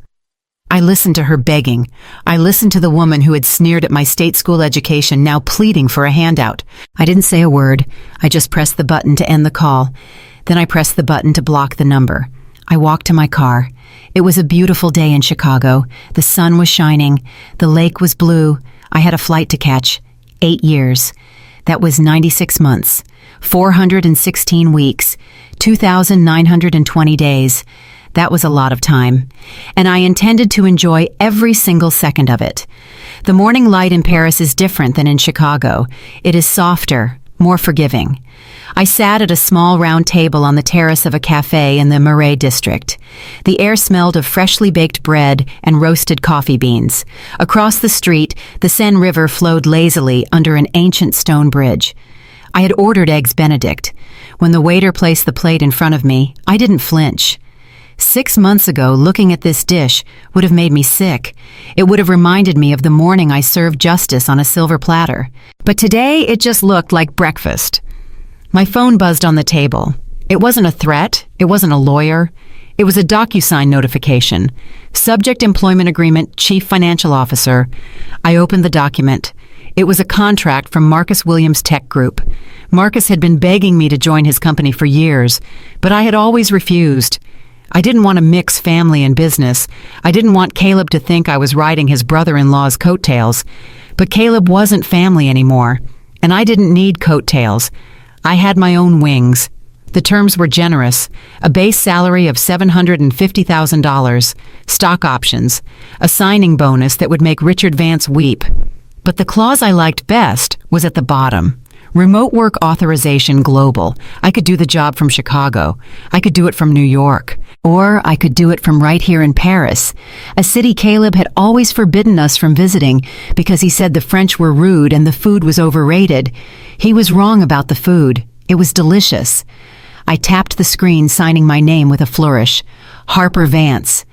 I listened to her begging. I listened to the woman who had sneered at my state school education, now pleading for a handout. I didn't say a word. I just pressed the button to end the call. Then I pressed the button to block the number. I walked to my car. It was a beautiful day in Chicago. The sun was shining. The lake was blue. I had a flight to catch. 8 years. That was 96 months. 416 weeks. 2,920 days. That was a lot of time, and I intended to enjoy every single second of it. The morning light in Paris is different than in Chicago. It is softer, more forgiving. I sat at a small round table on the terrace of a cafe in the Marais district. The air smelled of freshly baked bread and roasted coffee beans. Across the street, the Seine River flowed lazily under an ancient stone bridge. I had ordered Eggs Benedict. When the waiter placed the plate in front of me, I didn't flinch. 6 months ago, looking at this dish would have made me sick. It would have reminded me of the morning I served justice on a silver platter. But today, it just looked like breakfast. My phone buzzed on the table. It wasn't a threat. It wasn't a lawyer. It was a DocuSign notification. Subject Employment Agreement, Chief Financial Officer. I opened the document. It was a contract from Marcus Williams Tech Group. Marcus had been begging me to join his company for years, but I had always refused. I didn't want to mix family and business. I didn't want Caleb to think I was riding his brother-in-law's coattails. But Caleb wasn't family anymore, and I didn't need coattails. I had my own wings. The terms were generous: a base salary of $750,000, stock options, a signing bonus that would make Richard Vance weep. But the clause I liked best was at the bottom. Remote work authorization global. I could do the job from Chicago. I could do it from New York. Or I could do it from right here in Paris, a city Caleb had always forbidden us from visiting because he said the French were rude and the food was overrated. He was wrong about the food. It was delicious. I tapped the screen, signing my name with a flourish. Harper Vance.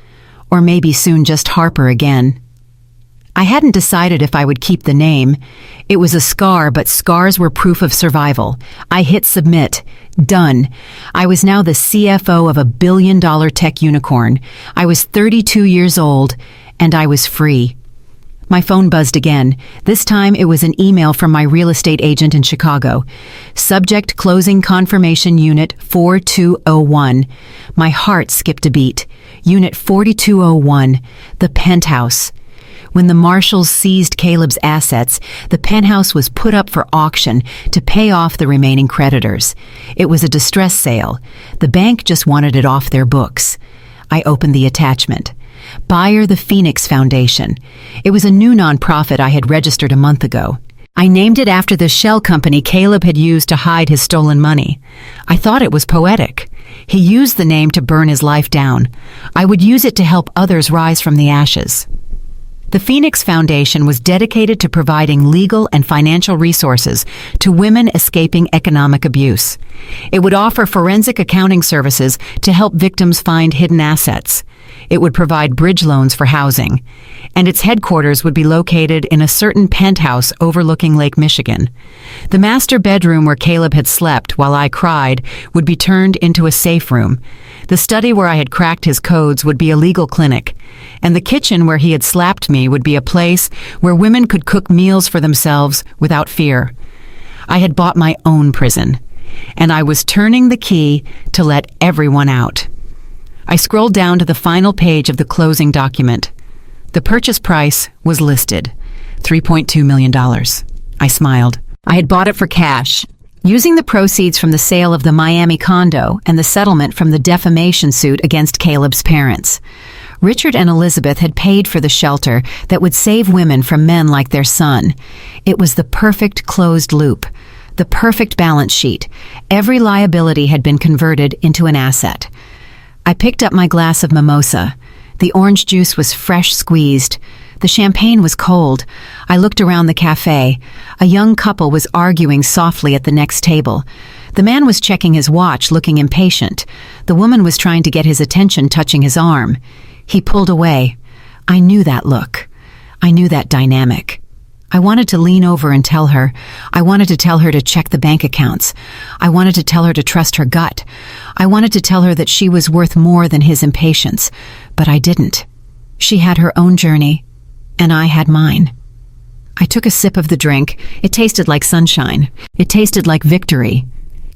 Or maybe soon just Harper again. I hadn't decided if I would keep the name. It was a scar, but scars were proof of survival. I hit submit. Done. I was now the CFO of a billion-dollar tech unicorn. I was 32 years old, and I was free. My phone buzzed again. This time it was an email from my real estate agent in Chicago. Subject Closing Confirmation Unit 4201. My heart skipped a beat. Unit 4201. The penthouse. When the marshals seized Caleb's assets, the penthouse was put up for auction to pay off the remaining creditors. It was a distress sale. The bank just wanted it off their books. I opened the attachment. Buyer the Phoenix Foundation. It was a new nonprofit I had registered a month ago. I named it after the shell company Caleb had used to hide his stolen money. I thought it was poetic. He used the name to burn his life down. I would use it to help others rise from the ashes. The Phoenix Foundation was dedicated to providing legal and financial resources to women escaping economic abuse. It would offer forensic accounting services to help victims find hidden assets. It would provide bridge loans for housing, and its headquarters would be located in a certain penthouse overlooking Lake Michigan. The master bedroom where Caleb had slept while I cried would be turned into a safe room. The study where I had cracked his codes would be a legal clinic, and the kitchen where he had slapped me would be a place where women could cook meals for themselves without fear. I had bought my own prison, and I was turning the key to let everyone out. I scrolled down to the final page of the closing document. The purchase price was listed, $3.2 million. I smiled. I had bought it for cash, using the proceeds from the sale of the Miami condo and the settlement from the defamation suit against Caleb's parents. Richard and Elizabeth had paid for the shelter that would save women from men like their son. It was the perfect closed loop, the perfect balance sheet. Every liability had been converted into an asset. I picked up my glass of mimosa. The orange juice was fresh squeezed. The champagne was cold. I looked around the cafe. A young couple was arguing softly at the next table. The man was checking his watch, looking impatient. The woman was trying to get his attention, touching his arm. He pulled away. I knew that look. I knew that dynamic. I wanted to lean over and tell her. I wanted to tell her to check the bank accounts. I wanted to tell her to trust her gut. I wanted to tell her that she was worth more than his impatience. But I didn't. She had her own journey, and I had mine. I took a sip of the drink. It tasted like sunshine. It tasted like victory.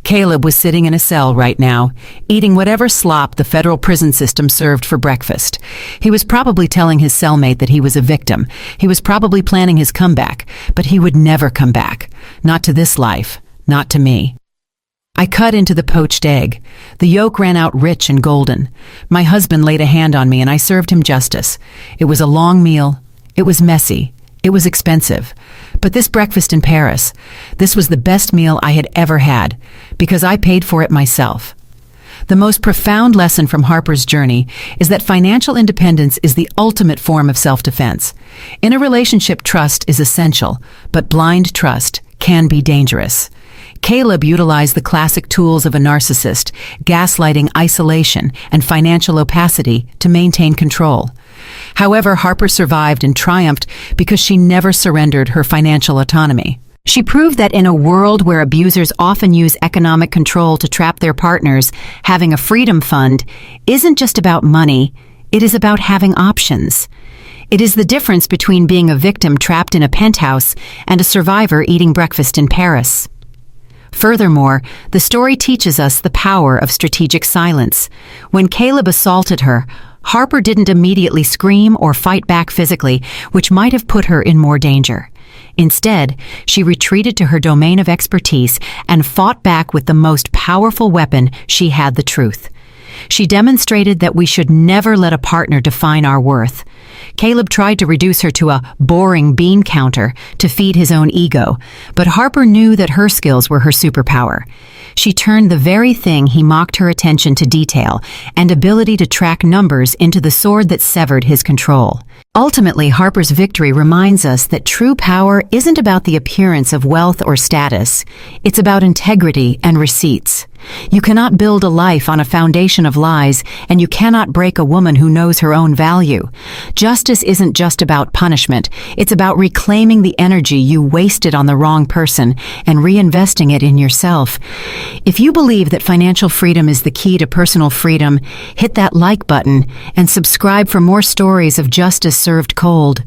Caleb was sitting in a cell right now, eating whatever slop the federal prison system served for breakfast. He was probably telling his cellmate that he was a victim. He was probably planning his comeback, but he would never come back. Not to this life. Not to me. I cut into the poached egg. The yolk ran out rich and golden. My husband laid a hand on me and I served him justice. It was a long meal. It was messy. It was expensive. But this breakfast in Paris, this was the best meal I had ever had, because I paid for it myself. The most profound lesson from Harper's journey is that financial independence is the ultimate form of self-defense. In a relationship, trust is essential, but blind trust can be dangerous. Caleb utilized the classic tools of a narcissist, gaslighting, isolation, and financial opacity to maintain control. However, Harper survived and triumphed because she never surrendered her financial autonomy. She proved that in a world where abusers often use economic control to trap their partners, having a freedom fund isn't just about money, it is about having options. It is the difference between being a victim trapped in a penthouse and a survivor eating breakfast in Paris. Furthermore, the story teaches us the power of strategic silence. When Caleb assaulted her, Harper didn't immediately scream or fight back physically, which might have put her in more danger. Instead, she retreated to her domain of expertise and fought back with the most powerful weapon she had: the truth. She demonstrated that we should never let a partner define our worth. Caleb tried to reduce her to a boring bean counter to feed his own ego, but Harper knew that her skills were her superpower. She turned the very thing he mocked, her attention to detail and ability to track numbers, into the sword that severed his control. Ultimately, Harper's victory reminds us that true power isn't about the appearance of wealth or status. It's about integrity and receipts. You cannot build a life on a foundation of lies, and you cannot break a woman who knows her own value. Justice isn't just about punishment. It's about reclaiming the energy you wasted on the wrong person and reinvesting it in yourself. If you believe that financial freedom is the key to personal freedom, hit that like button and subscribe for more stories of justice served cold.